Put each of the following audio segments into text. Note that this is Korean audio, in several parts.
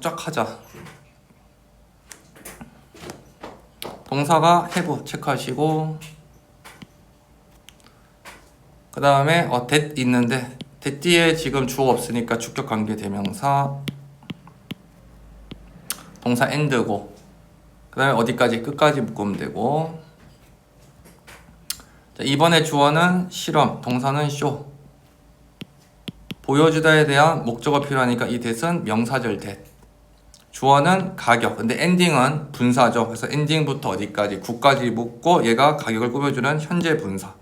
쫙 하자. 동사가 have 체크하시고, 그 다음에 that 있는데 that 뒤에 지금 주어 없으니까 주격 관계 대명사, 동사 and고, 그 다음에 어디까지? 끝까지 묶으면 되고. 자, 이번에 주어는 실험, 동사는 show. 보여주다에 대한 목적어 필요하니까 이 that은 명사절 that. 주어는 가격. 근데 엔딩은 분사죠. 그래서 엔딩부터 어디까지? 9까지 묶고 얘가 가격을 꾸며주는 현재 분사.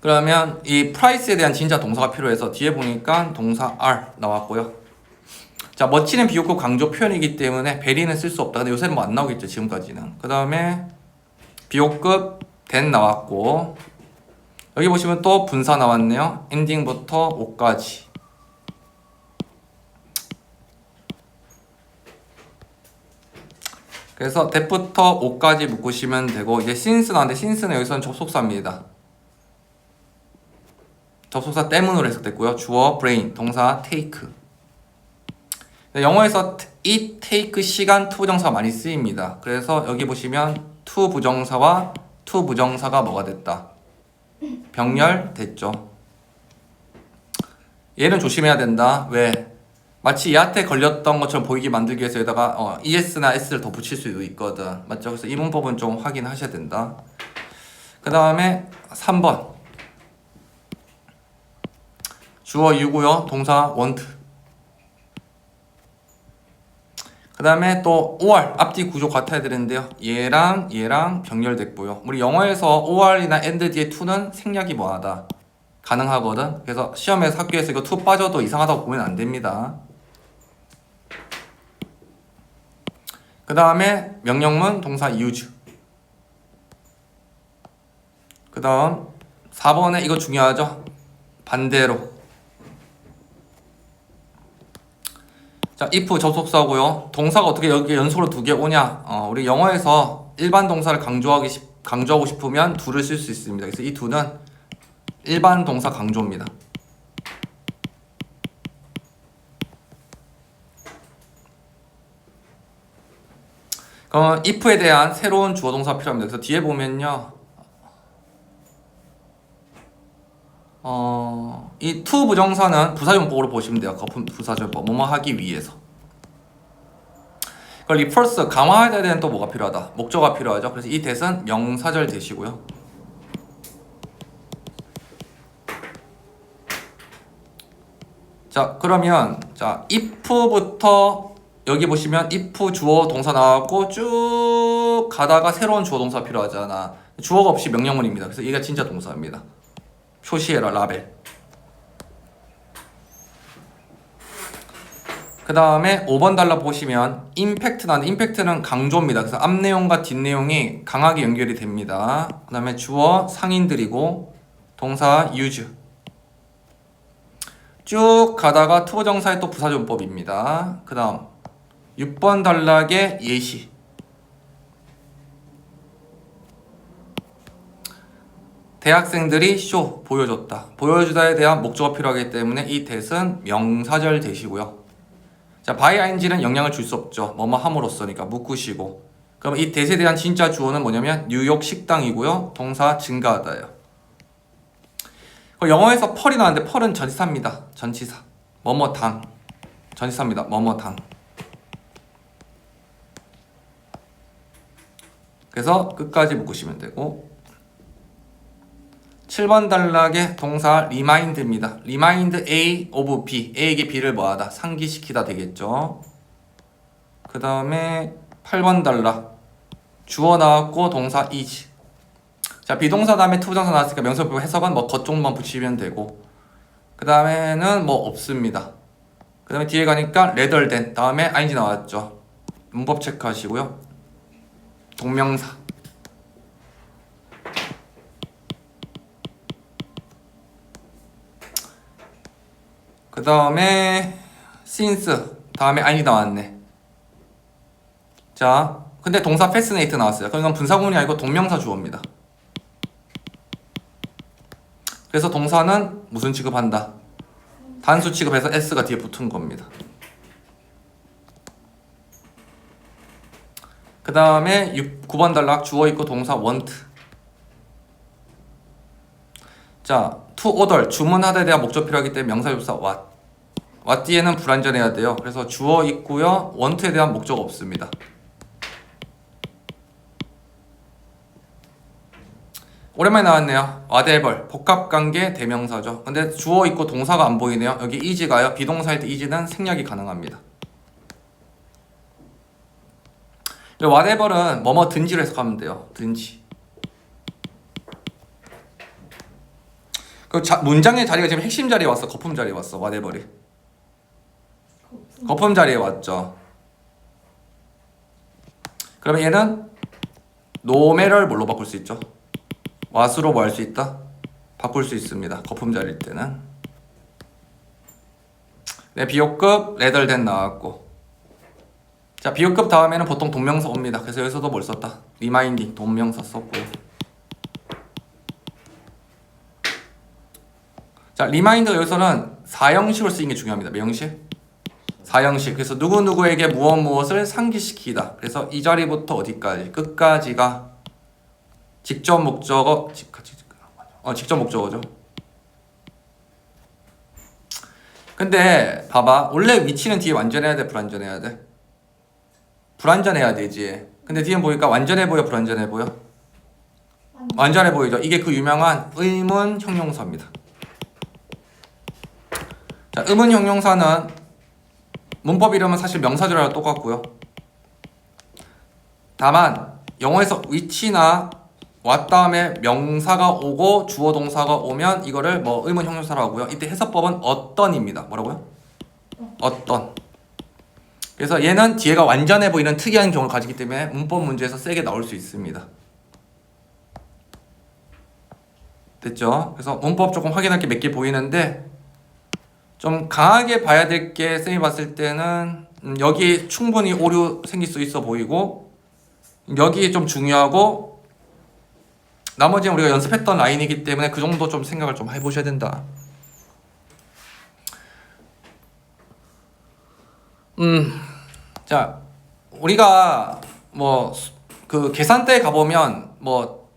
그러면 이 price에 대한 진짜 동사가 필요해서 뒤에 보니까 동사 are 나왔고요. 자, 멋지는 비교급 강조 표현이기 때문에 very는 쓸 수 없다. 근데 요새는 뭐 안 나오겠죠, 지금까지는. 그 다음에 비교급 then 나왔고, 여기 보시면 또 분사 나왔네요. 엔딩부터 5까지. 그래서 that부터 5까지 묶으시면 되고, 이제 since 나왔는데 since는 여기서는 접속사입니다. 접속사 때문으로 해석됐고요. 주어 brain, 동사 take. 영어에서 it, take, 시간, to 부정사가 많이 쓰입니다. 그래서 여기 보시면 to 부정사와 to 부정사가 뭐가 됐다? 병렬됐죠. 얘는 조심해야 된다. 왜? 마치 얘한테 걸렸던 것처럼 보이게 만들기 위해서 여기다가 es나 s를 더 붙일 수도 있거든. 맞죠? 그래서 이 문법은 좀 확인하셔야 된다. 그 다음에 3번 주어 you고요. 동사 want. 그 다음에 또 or 앞뒤 구조 같아야 되는데요. 얘랑 병렬됐고요. 우리 영어에서 or이나 and 뒤에 to는 생략이 뭐하다? 가능하거든. 그래서 시험에서 학교에서 이거 to 빠져도 이상하다고 보면 안 됩니다. 그 다음에 명령문 동사 use. 그 다음 4번에 이거 중요하죠. 반대로. 자, if 접속사고요. 동사가 어떻게 여기 연속으로 두 개 오냐? 우리 영어에서 일반 동사를 강조하고 싶으면 do를 쓸 수 있습니다. 그래서 이 do는 일반 동사 강조입니다. 그럼 if에 대한 새로운 주어 동사 필요합니다. 그래서 뒤에 보면요. 이 to 부정사는 부사용법으로 보시면 돼요. 거품 부사용법. 뭐뭐 하기 위해서. 그걸 리퍼스 강화해야 되는 또 뭐가 필요하다? 목적어가 필요하죠. 그래서 이 that은 명사절 that이고요. 자, 그러면 자, if부터 여기 보시면 if 주어 동사 나왔고 쭉 가다가 새로운 주어 동사 필요하잖아. 주어가 없이 명령문입니다. 그래서 얘가 진짜 동사입니다. 표시해라 라벨. 그 다음에 5번 달라 보시면 임팩트 나는데 임팩트는 강조입니다. 그래서 앞 내용과 뒷 내용이 강하게 연결이 됩니다. 그 다음에 주어 상인들이고 동사 use. 쭉 가다가 투부정사의 또 부사존법입니다. 그 다음 6번 단락의 예시. 대학생들이 쇼 보여줬다. 보여주다에 대한 목적어 필요하기 때문에 이 that은 명사절 that이고요. 자, by ing는 영향을 줄 수 없죠. 뭐뭐 함으로써니까 묶으시고. 그럼 이 that에 대한 진짜 주어는 뭐냐면 뉴욕 식당이고요. 동사 증가하다예요. 영어에서 펄이 나왔는데 펄은 전치사입니다. 전치사. 뭐뭐 당. 전치사입니다. 뭐뭐 당. 그래서 끝까지 묶으시면 되고. 7번 단락의 동사 remind입니다. remind A of B. A에게 B를 뭐하다? 상기시키다 되겠죠. 그 다음에 8번 단락. 주어 나왔고 동사 is. 자, 비동사 다음에 투부정사 나왔으니까 명사표 해석은 뭐 겉쪽만 붙이면 되고. 그 다음에는 뭐 없습니다. 그 다음에 뒤에 가니까 rather than 다음에 ing 나왔죠. 문법 체크하시고요. 동명사. 그 다음에 since 다음에 ing 나왔네. 자, 근데 동사 fascinate 나왔어요. 그럼 이건 분사구문이 아니고 동명사 주어입니다. 그래서 동사는 무슨 취급한다? 단수 취급해서 s가 뒤에 붙은 겁니다. 그 다음에 9번 단락 주어 있고 동사 want. 자, to order 주문하다에 대한 목적 필요하기 때문에 명사조사 what. what 뒤에는 불완전해야 돼요. 그래서 주어 있고요. want에 대한 목적 없습니다. 오랜만에 나왔네요. whatever 복합관계 대명사죠. 근데 주어 있고 동사가 안 보이네요. 여기 is가요. 비동사일 때 is는 생략이 가능합니다. whatever는 뭐뭐 든지로 해석하면 돼요. 든지. 그 문장의 자리가 지금 핵심 자리에 왔어. 거품 자리에 왔어. whatever이. 거품 자리에 왔죠. 그러면 얘는 no matter를 뭘로 바꿀 수 있죠? what으로 뭐 할 수 있다? 바꿀 수 있습니다. 거품 자리일 때는. 네, 비호급 rather than 나왔고. 자, 비호급 다음에는 보통 동명사 옵니다. 그래서 여기서도 뭘 썼다? reminding 동명사 썼고요. 자, 리마인드 여기서는 사형식으로 쓰이는 게 중요합니다. 몇 형식? 사형식. 그래서 누구누구에게 무엇을 상기시키다. 그래서 이 자리부터 어디까지? 끝까지가 직접 목적어, 직접 목적어죠. 근데 봐봐. 원래 위치는 뒤에 완전해야 돼? 불완전해야 돼? 불완전해야 되지. 근데 뒤에 보니까 완전해 보여? 불완전해 보여? 완전해 보이죠? 이게 그 유명한 의문 형용사입니다. 자, 의문 형용사는 문법 이름은 사실 명사절하고 똑같고요. 다만 영어에서 위치나 what 다음에 명사가 오고 주어 동사가 오면 이거를 뭐 의문 형용사라고 하고요. 이때 해석법은 어떤입니다. 뭐라고요? 어떤. 그래서 얘는 뒤에가 완전해 보이는 특이한 경우를 가지기 때문에 문법 문제에서 세게 나올 수 있습니다. 됐죠? 그래서 문법 조금 확인할 게 몇 개 보이는데 좀 강하게 봐야 될 게 쌤이 봤을 때는 여기 충분히 오류 생길 수 있어 보이고 여기 좀 중요하고 나머지는 우리가 연습했던 라인이기 때문에 그 정도 좀 생각을 좀 해보셔야 된다. 자, 우리가 뭐 그 계산대에 가보면 뭐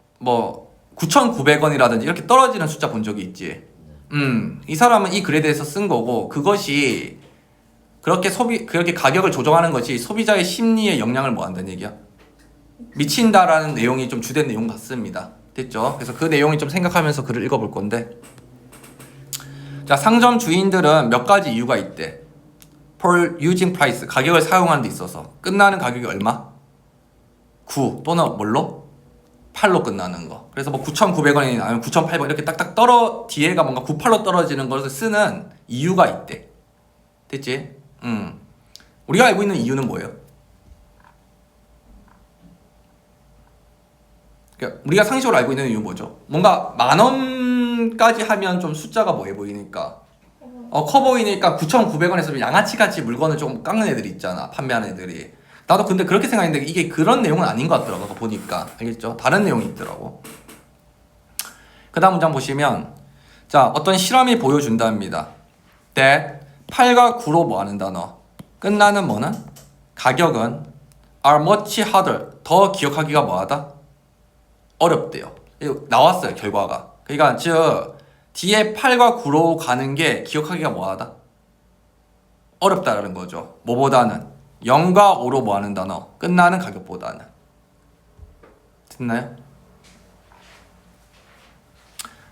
9,900원이라든지 이렇게 떨어지는 숫자 본 적이 있지. 이 사람은 이 글에 대해서 쓴 거고 그것이 그렇게 가격을 조정하는 것이 소비자의 심리에 영향을 뭐 한다는 얘기야? 미친다라는 내용이 좀 주된 내용 같습니다. 됐죠? 그래서 그 내용이 좀 생각하면서 글을 읽어볼 건데, 자, 상점 주인들은 몇 가지 이유가 있대. per using price 가격을 사용하는 데 있어서 끝나는 가격이 얼마? 9 또는 뭘로? 8로 끝나는 거. 그래서 뭐 9,900원이나 아니면 9,800원 이렇게 딱딱 뒤에가 뭔가 98로 떨어지는 것을 쓰는 이유가 있대. 됐지? 우리가 알고 있는 이유는 뭐예요? 그러니까 우리가 상식으로 알고 있는 이유는 뭐죠? 뭔가 10,000원까지 하면 좀 숫자가 뭐해 보이니까 커 보이니까 9,900원에서 양아치같이 물건을 좀 깎는 애들이 있잖아. 판매하는 애들이. 나도 근데 그렇게 생각했는데 이게 그런 내용은 아닌 것 같더라고. 보니까. 알겠죠? 다른 내용이 있더라고. 그 다음 문장 보시면 자, 어떤 실험이 보여준답니다. that 8과 9로 뭐 하는 단어? 끝나는 뭐는? 가격은 are much harder. 더 기억하기가 뭐하다? 어렵대요. 나왔어요. 결과가. 그러니까 즉 뒤에 8과 9로 가는 게 기억하기가 뭐하다? 어렵다라는 거죠. 뭐보다는 0과 5로 뭐 하는 단어? 끝나는 가격보다는. 됐나요?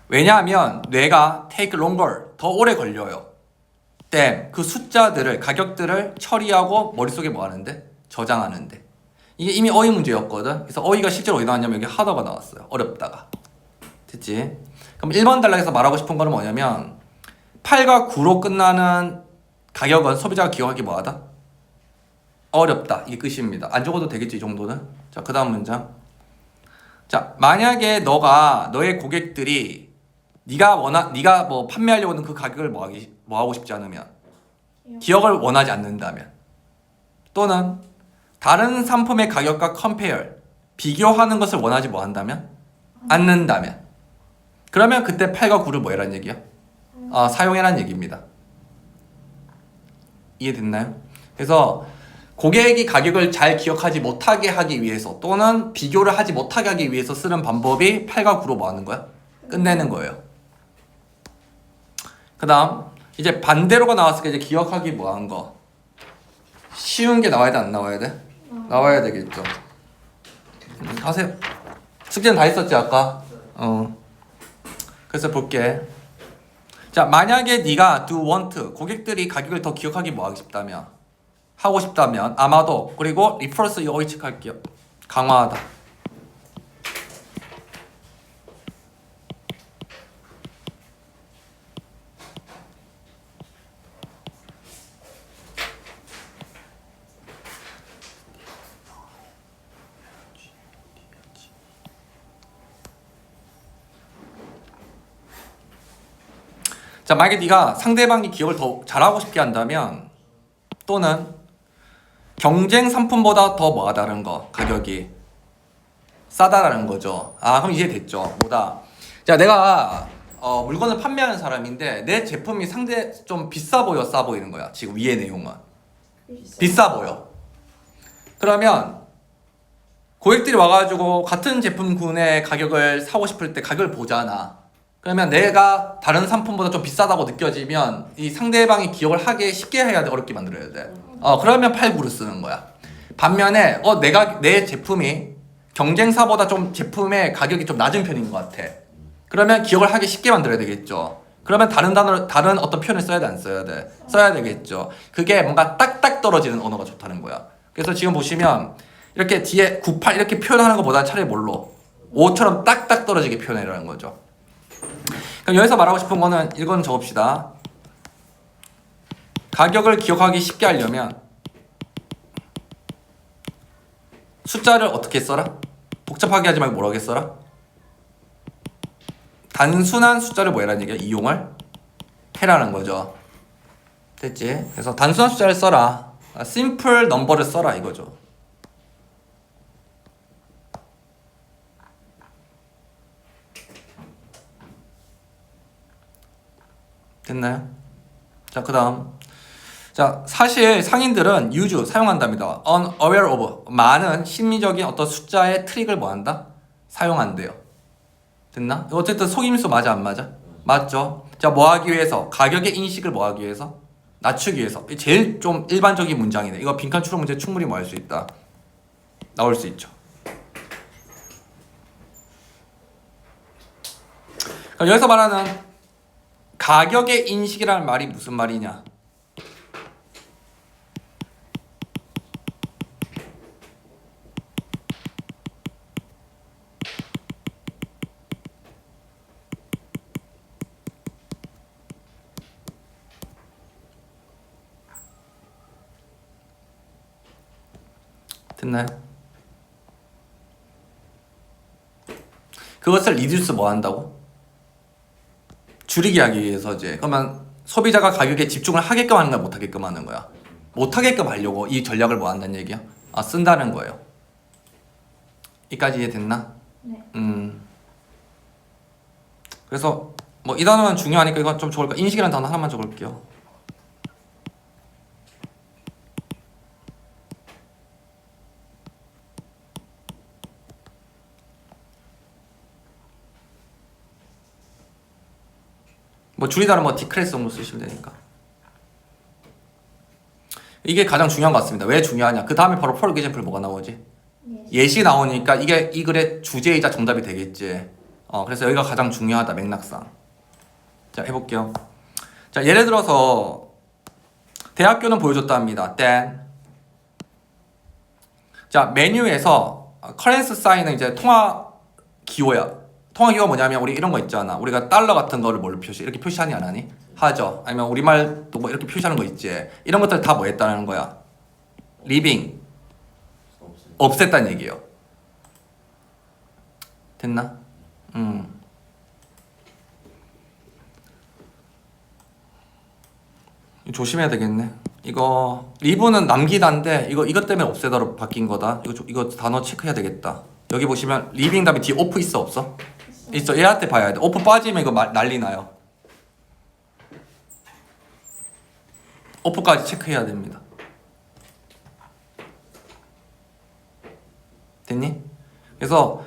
왜냐하면 뇌가 take longer, 더 오래 걸려요. 그 숫자들을, 가격들을 처리하고 머릿속에 뭐 하는데? 저장하는데. 이게 이미 어휘 문제였거든. 그래서 어휘가 실제로 어디 나왔냐면 여기 하다가 나왔어요. 어렵다가. 됐지? 그럼 1번 단락에서 말하고 싶은 거는 뭐냐면 8과 9로 끝나는 가격은 소비자가 기억하기 뭐하다? 어렵다. 이게 끝입니다. 안 적어도 되겠지, 이 정도는. 자, 그 다음 문장. 자, 만약에 너의 고객들이 네가 뭐 판매하려고 하는 그 가격을 뭐 하고 싶지 않으면, 기억을 원하지 않는다면, 또는 다른 상품의 가격과 compare, 비교하는 것을 원하지 뭐 한다면? 않는다면. 그러면 그때 8과 9를 뭐 해라는 얘기야? 사용해라는 얘기입니다. 이해됐나요? 그래서 고객이 가격을 잘 기억하지 못하게 하기 위해서 또는 비교를 하지 못하게 하기 위해서 쓰는 방법이 8과 9로 뭐 하는 거야? 끝내는 거예요. 그 다음 이제 반대로가 나왔으니까 이제 기억하기 뭐 하는 거? 쉬운 게 나와야 돼 안 나와야 돼? 나와야 되겠죠. 하세요. 숙제는 다 했었지 아까? 그래서 볼게. 자, 만약에 네가 do want 고객들이 가격을 더 기억하기 뭐 하고 싶다면 아마도 그리고 refers 이거 체크할게요. 강화하다. 자, 만약에 네가 상대방이 기억을 더 잘하고 싶게 한다면 또는 경쟁 상품보다 더 뭐가 다른 거 가격이 싸다라는 거죠. 그럼 이해됐죠. 뭐다. 자, 내가 물건을 판매하는 사람인데 내 제품이 상대 좀 비싸 보여 싸 보이는 거야. 지금 위의 내용은 비싸 보여. 그러면 고객들이 와가지고 같은 제품군의 가격을 사고 싶을 때 가격을 보잖아. 그러면 내가 다른 상품보다 좀 비싸다고 느껴지면 이 상대방이 기억을 하게 쉽게 해야 돼, 어렵게 만들어야 돼. 그러면 8, 9를 쓰는 거야. 반면에 내 제품이 경쟁사보다 좀 제품의 가격이 좀 낮은 편인 것 같아. 그러면 기억을 하기 쉽게 만들어야 되겠죠. 그러면 다른 어떤 표현을 써야 돼, 안 써야 돼? 써야 되겠죠. 그게 뭔가 딱딱 떨어지는 언어가 좋다는 거야. 그래서 지금 보시면 이렇게 뒤에 98 이렇게 표현하는 것보다 차라리 뭘로? 5처럼 딱딱 떨어지게 표현해라는 거죠. 그럼 여기서 말하고 싶은 거는 이건 적읍시다. 가격을 기억하기 쉽게 하려면 숫자를 어떻게 써라? 복잡하게 하지 말고 뭐라고 써라? 단순한 숫자를 뭐 해라는 얘기야? 이용을 해라는 거죠. 됐지? 그래서 단순한 숫자를 써라. 심플 넘버를 써라 이거죠. 됐나요? 자, 그 다음. 자, 사실 상인들은 use, 사용한답니다. unaware of, 많은 심리적인 어떤 숫자의 트릭을 뭐 한다? 사용한대요. 됐나? 어쨌든 속임수 맞아, 안 맞아? 맞죠? 자, 뭐 하기 위해서? 가격의 인식을 뭐 하기 위해서? 낮추기 위해서. 제일 좀 일반적인 문장이네. 이거 빈칸 추론 문제 충분히 뭐 할 수 있다. 나올 수 있죠. 그럼 여기서 말하는 가격의 인식이라는 말이 무슨 말이냐? 됐나요? 그것을 리듀스 뭐 한다고? 줄이게 하기 위해서 이제 그러면 소비자가 가격에 집중을 하게끔 하는 거야, 못 하게끔 하는 거야? 못 하게끔 하려고 이 전략을 뭐 한다는 얘기야? 쓴다는 거예요. 이까지 이해됐나? 네. 그래서 뭐 이 단어는 중요하니까 이건 좀 적을까? 인식이라는 단어 하나만 적을게요. 뭐 줄이다는 뭐 디크레스 정도 쓰시면 되니까. 이게 가장 중요한 것 같습니다. 왜 중요하냐? 그 다음에 바로 for example 뭐가 나오지? 예시 나오니까 이게 이 글의 주제이자 정답이 되겠지. 그래서 여기가 가장 중요하다, 맥락상. 자, 해볼게요. 자, 예를 들어서 대학교는 보여줬답니다. then 자, 메뉴에서 커런스 사인은 이제 통화 기호야. 통화 기호가 뭐냐면 우리 이런 거 있잖아. 우리가 달러 같은 거를 뭘로 이렇게 표시하니 안 하니? 하죠. 아니면 우리말도 뭐 이렇게 표시하는 거 있지. 이런 것들 다 뭐 했다는 거야? 리빙 없앴다는 얘기예요. 됐나? 조심해야 되겠네. 이거 리브는 남기다인데 이것 때문에 없애다로 바뀐 거다. 이거 단어 체크해야 되겠다. 여기 보시면 리빙 다음에 뒤에 오프 있어 없어? 있어. 얘한테 봐야 돼. 오프 빠지면 이거 난리 나요. 오프까지 체크해야 됩니다. 됐니? 그래서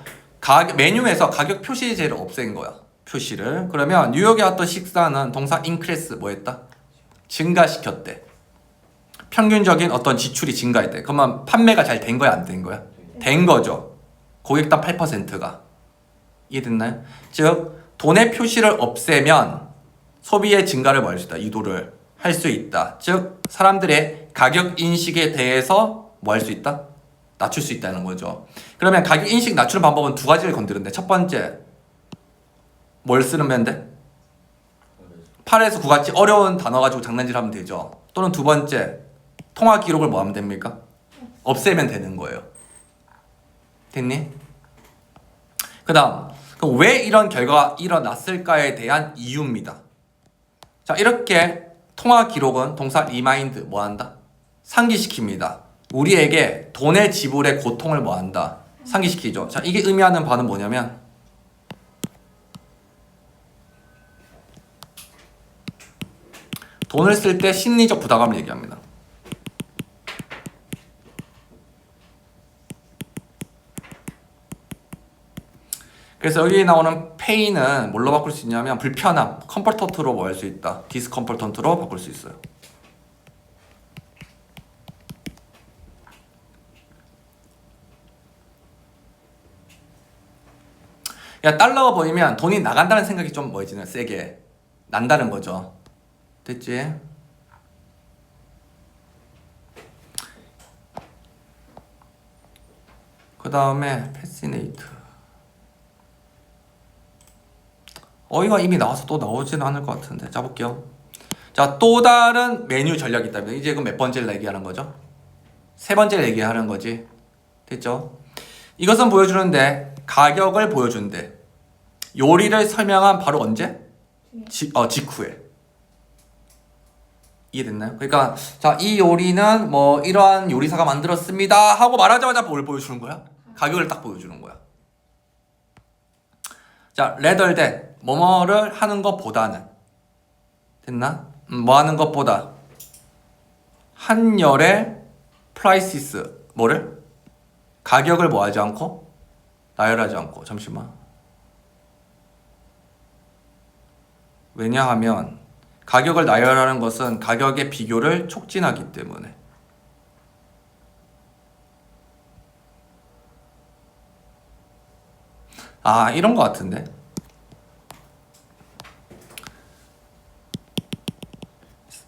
메뉴에서 가격 표시제를 없앤 거야. 표시를. 그러면 뉴욕에 왔던 식사는 동사 increase 뭐 했다? 증가시켰대. 평균적인 어떤 지출이 증가했대. 그러면 판매가 잘 된 거야, 안 된 거야? 된 거죠. 고객당 8%가. 이해됐나요? 즉 돈의 표시를 없애면 소비의 증가를 뭐 할 수 있다. 유도를 할 수 있다. 즉 사람들의 가격 인식에 대해서 뭐 할 수 있다? 낮출 수 있다는 거죠. 그러면 가격 인식 낮추는 방법은 두 가지를 건드는데, 첫 번째 뭘 쓰면 돼? 8에서 9같이 어려운 단어 가지고 장난질하면 되죠. 또는 두 번째 통화 기록을 뭐 하면 됩니까? 없애면 되는 거예요. 됐니? 그 다음 왜 이런 결과가 일어났을까에 대한 이유입니다. 자, 이렇게 통화 기록은 동사 리마인드 뭐 한다? 상기시킵니다. 우리에게 돈의 지불의 고통을 뭐 한다? 상기시키죠. 자, 이게 의미하는 바는 뭐냐면 돈을 쓸 때 심리적 부담감을 얘기합니다. 그래서 여기 나오는 페인은 뭘로 바꿀 수 있냐면 불편함, 컴포턴트로 뭐 할 수 있다. 디스컴포턴트로 바꿀 수 있어요. 야, 달러가 보이면 돈이 나간다는 생각이 좀 뭐지는 세게 난다는 거죠. 됐지? 그 다음에 패시네이트. 이거 이미 나와서 또 나오지는 않을 것 같은데. 자, 볼게요. 자, 또 다른 메뉴 전략이 있다면 이제 그 몇 번째를 얘기하는 거죠? 세 번째를 얘기하는 거지. 됐죠? 이것은 보여주는데 가격을 보여준대. 요리를 설명한 바로 언제? 직후에. 이해됐나요? 그러니까 자, 이 요리는 뭐 이러한 요리사가 만들었습니다 하고 말하자마자 뭘 보여주는 거야? 가격을 딱 보여주는 거야. 자, rather than 뭐뭐를 하는 것보다는. 됐나? 뭐 하는 것보다 한열의 prices 뭐를? 가격을 뭐 하지 않고? 나열하지 않고. 잠시만. 왜냐하면 가격을 나열하는 것은 가격의 비교를 촉진하기 때문에. 아, 이런 거 같은데.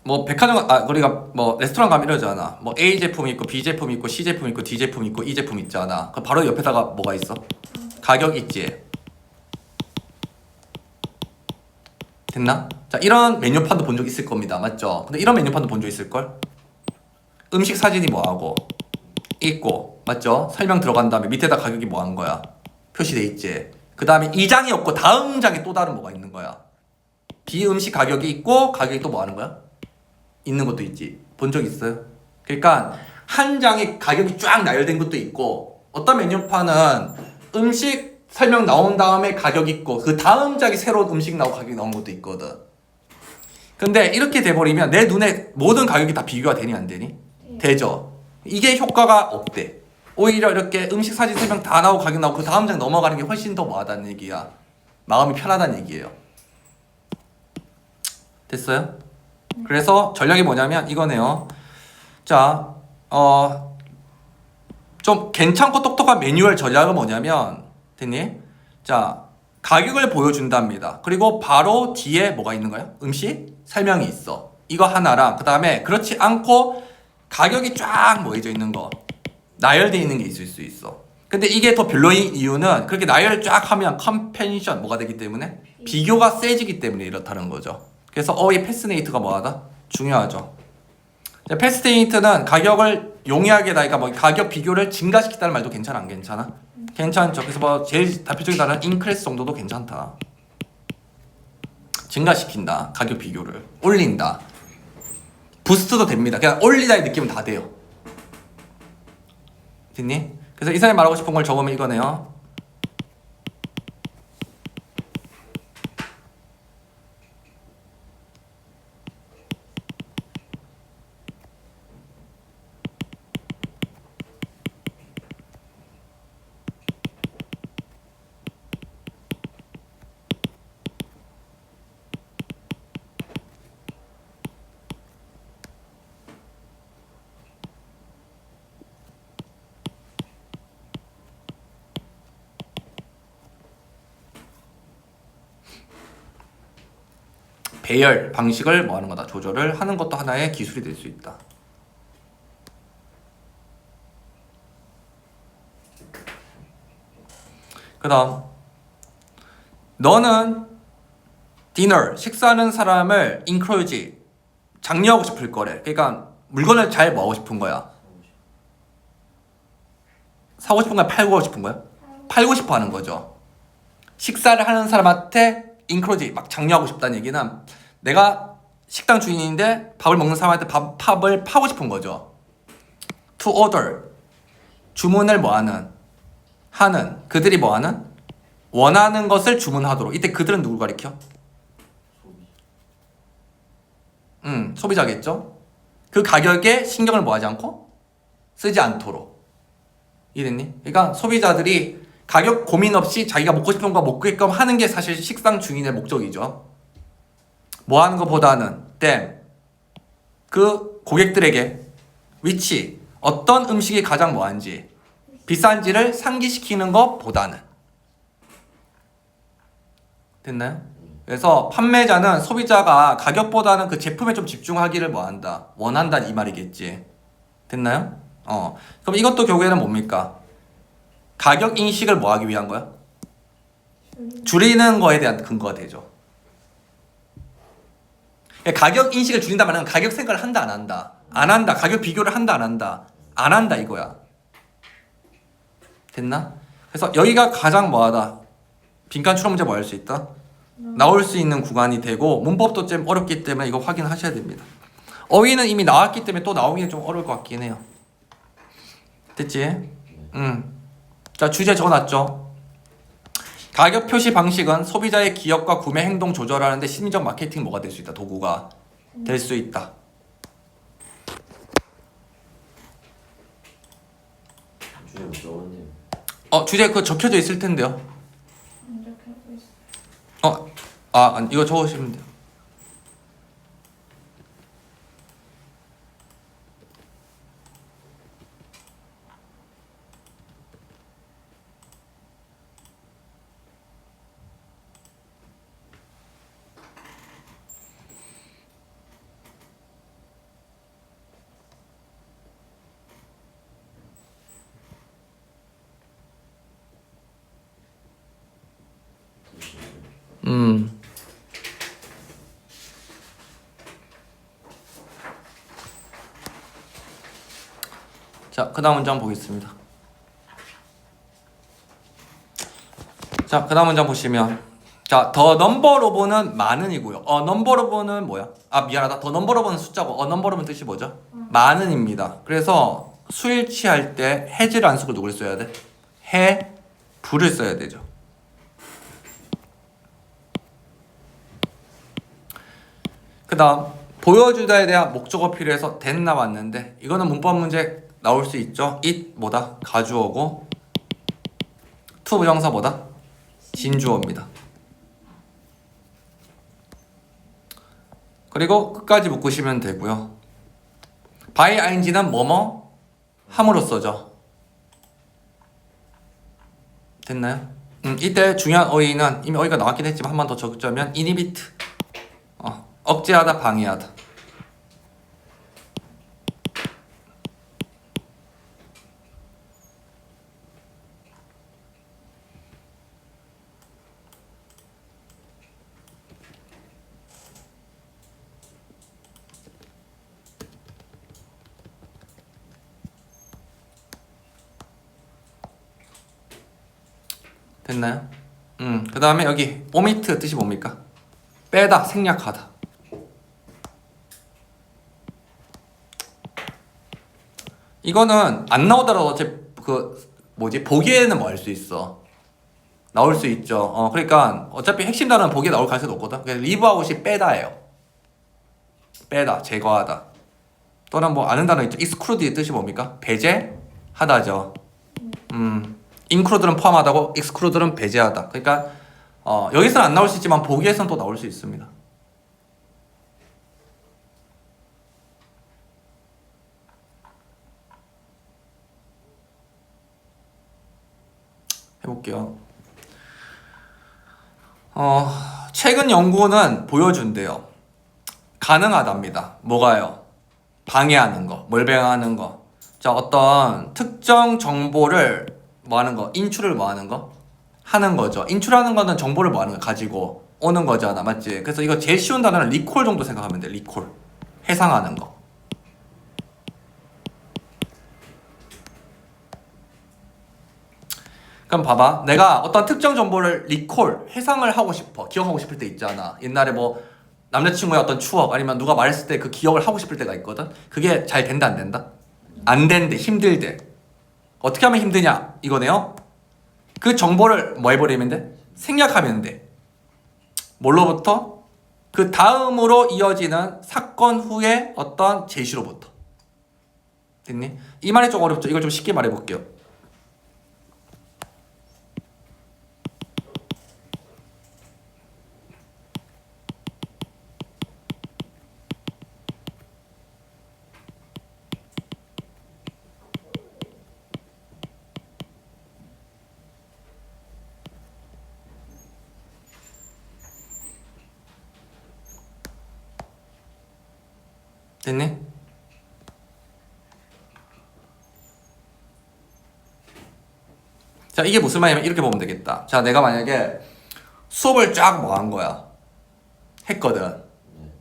뭐 백화점 우리가 뭐 레스토랑 가면 이러잖아. 뭐 A 제품이 있고 B 제품이 있고 C 제품이 있고 D 제품이 있고 E 제품 있잖아. 그 바로 옆에다가 뭐가 있어? 가격 있지. 됐나? 자, 이런 메뉴판도 본 적 있을 겁니다. 맞죠? 근데 이런 메뉴판도 본 적 있을걸? 음식 사진이 뭐하고 있고, 맞죠? 설명 들어간 다음에 밑에다 가격이 뭐 한 거야? 표시돼 있지. 그 다음에 이 장이 없고 다음 장에 또 다른 뭐가 있는 거야? 비음식 가격이 있고 가격이 또 뭐 하는 거야? 있는 것도 있지. 본 적 있어요? 그러니까 한 장에 가격이 쫙 나열된 것도 있고, 어떤 메뉴판은 음식 설명 나온 다음에 가격 있고 그 다음 장에 새로운 음식 나오고 가격이 나온 것도 있거든. 근데 이렇게 돼버리면 내 눈에 모든 가격이 다 비교가 되니 안 되니? 되죠. 이게 효과가 없대. 오히려 이렇게 음식 사진 설명 다 나오고 가격 나오고 그 다음 장 넘어가는 게 훨씬 더 뭐하다는 얘기야. 마음이 편하다는 얘기예요. 됐어요? 그래서 전략이 뭐냐면 이거네요. 자, 좀 괜찮고 똑똑한 매뉴얼 전략은 뭐냐면, 됐니? 자, 가격을 보여준답니다. 그리고 바로 뒤에 뭐가 있는 거야? 음식 설명이 있어. 이거 하나랑, 그 다음에 그렇지 않고 가격이 쫙 모여져 있는 거, 나열되어 있는 게 있을 수 있어. 근데 이게 더 별로인 이유는 그렇게 나열 쫙 하면 컴패니션 뭐가 되기 때문에? 비교가 세지기 때문에 이렇다는 거죠. 그래서 이 패스네이트가 뭐하다? 중요하죠. 패스네이트는 가격을 용이하게 그러니까 뭐 가격 비교를 증가시키다는 말도 괜찮아, 안 괜찮아? 괜찮죠. 그래서 뭐 제일 대표적인 단어는 인크레스 정도도 괜찮다. 증가시킨다. 가격 비교를 올린다. 부스트도 됩니다. 그냥 올리다의 느낌은 다 돼요. 됐니? 그래서 이 사람이 말하고 싶은 걸 적으면 이거네요. 배열 방식을 뭐 하는 거다. 조절을 하는 것도 하나의 기술이 될 수 있다. 그 다음 너는 디너 식사하는 사람을 encourage 장려하고 싶을 거래. 그러니까 물건을 잘 뭐 하고 싶은 거야? 사고 싶은 거야? 팔고 싶은 거야? 팔고 싶어 하는 거죠. 식사를 하는 사람한테 encourage 막 장려하고 싶다는 얘기는 내가 식당 주인인데 밥을 먹는 사람한테 밥을 파고 싶은 거죠. to order 주문을 뭐 하는 그들이 뭐 하는 원하는 것을 주문하도록. 이때 그들은 누굴 가리켜? 소비자겠죠. 그 가격에 신경을 뭐 하지 않고 쓰지 않도록. 이해됐니? 그러니까 소비자들이 가격 고민 없이 자기가 먹고 싶은 거 먹게끔 하는 게 사실 식당 주인의 목적이죠. 뭐 하는 것보다는 그 고객들에게 위치 어떤 음식이 가장 뭐한지 비싼지를 상기시키는 것보다는. 됐나요? 그래서 판매자는 소비자가 가격보다는 그 제품에 좀 집중하기를 뭐한다 원한다 이 말이겠지. 됐나요? 그럼 이것도 결국에는 뭡니까? 가격 인식을 뭐 하기 위한 거야? 줄이는 거에 대한 근거가 되죠. 가격 인식을 줄인다 말은 가격 생각을 한다 안 한다? 안 한다. 가격 비교를 한다 안 한다? 안 한다 이거야. 됐나? 그래서 여기가 가장 뭐하다. 빈칸 추론 문제 뭐 할 수 있다? 나올 수 있는 구간이 되고 문법도 좀 어렵기 때문에 이거 확인하셔야 됩니다. 어휘는 이미 나왔기 때문에 또 나오기는 좀 어려울 것 같긴 해요. 됐지? 자, 주제 적어놨죠? 가격 표시 방식은 소비자의 기억과 구매 행동 조절하는데 심리적 마케팅 뭐가 될 수 있다? 도구가 될 수 있다. 주제 못 적었네요. 주제 그거 적혀져 있을 텐데요. 이거 적으시면 돼요. 자, 그 다음 문제 한번 보겠습니다. 자, 그 다음 문제 한번 보시면 자, 더 넘버 오브는 많은이고요. 넘버 오브는 뭐야? 미안하다. 더 넘버 오브는 숫자고 넘버 오브는 뜻이 뭐죠? 많은입니다. 그래서 수일치할 때 해지를 안 쓰고 누구를 써야 돼? 해, 부를 써야 되죠. 그 다음 보여주다에 대한 목적어 필요해서 that 나왔는데 이거는 문법 문제 나올 수 있죠. it 뭐다? 가주어고 to 부정사 뭐다? 진주어입니다. 그리고 끝까지 묶으시면 되고요. by ing는 뭐뭐 함으로써죠. 됐나요? 이때 중요한 어휘는 이미 어휘가 나왔긴 했지만 한 번 더 적자면 inhibit 억제하다 방해하다. 됐나요? 그 다음에 여기 omit 뜻이 뭡니까? 빼다, 생략하다. 이거는 안 나오더라도 보기에는 뭐 할 수 있어? 나올 수 있죠. 그러니까 어차피 핵심 단어는 보기에 나올 가능성이 높거든. 그래서 leave-out이 빼다예요. 빼다, 제거하다. 또는 뭐 아는 단어 있죠. exclude의 뜻이 뭡니까? 배제하다죠. include는 포함하다고 exclude는 배제하다. 그러니까 여기서는 안 나올 수 있지만 보기에서는 또 나올 수 있습니다. 해볼게요. 최근 연구는 보여준대요. 가능하답니다. 뭐가요? 방해하는 거. 뭘 방해하는 거? 자, 어떤 특정 정보를 뭐 하는 거? 인출을 뭐 하는 거? 하는 거죠. 인출하는 거는 정보를 뭐 하는 거? 가지고 오는 거잖아. 맞지? 그래서 이거 제일 쉬운 단어는 리콜 정도 생각하면 돼. 리콜. 해상하는 거. 그럼 봐봐. 내가 어떤 특정 정보를 리콜, 해상을 하고 싶어. 기억하고 싶을 때 있잖아. 옛날에 뭐 남자친구의 어떤 추억 아니면 누가 말했을 때 그 기억을 하고 싶을 때가 있거든. 그게 잘 된다 안 된다? 안 된대. 힘들대. 어떻게 하면 힘드냐? 이거네요. 그 정보를 뭐 해버리면 돼? 생략하면 돼. 뭘로부터? 그 다음으로 이어지는 사건 후에 어떤 제시로부터. 됐니? 이 말이 좀 어렵죠? 이걸 좀 쉽게 말해볼게요. 됐니? 자, 이게 무슨 말이냐면 이렇게 보면 되겠다. 자, 내가 만약에 수업을 쫙 뭐 한 거야. 했거든.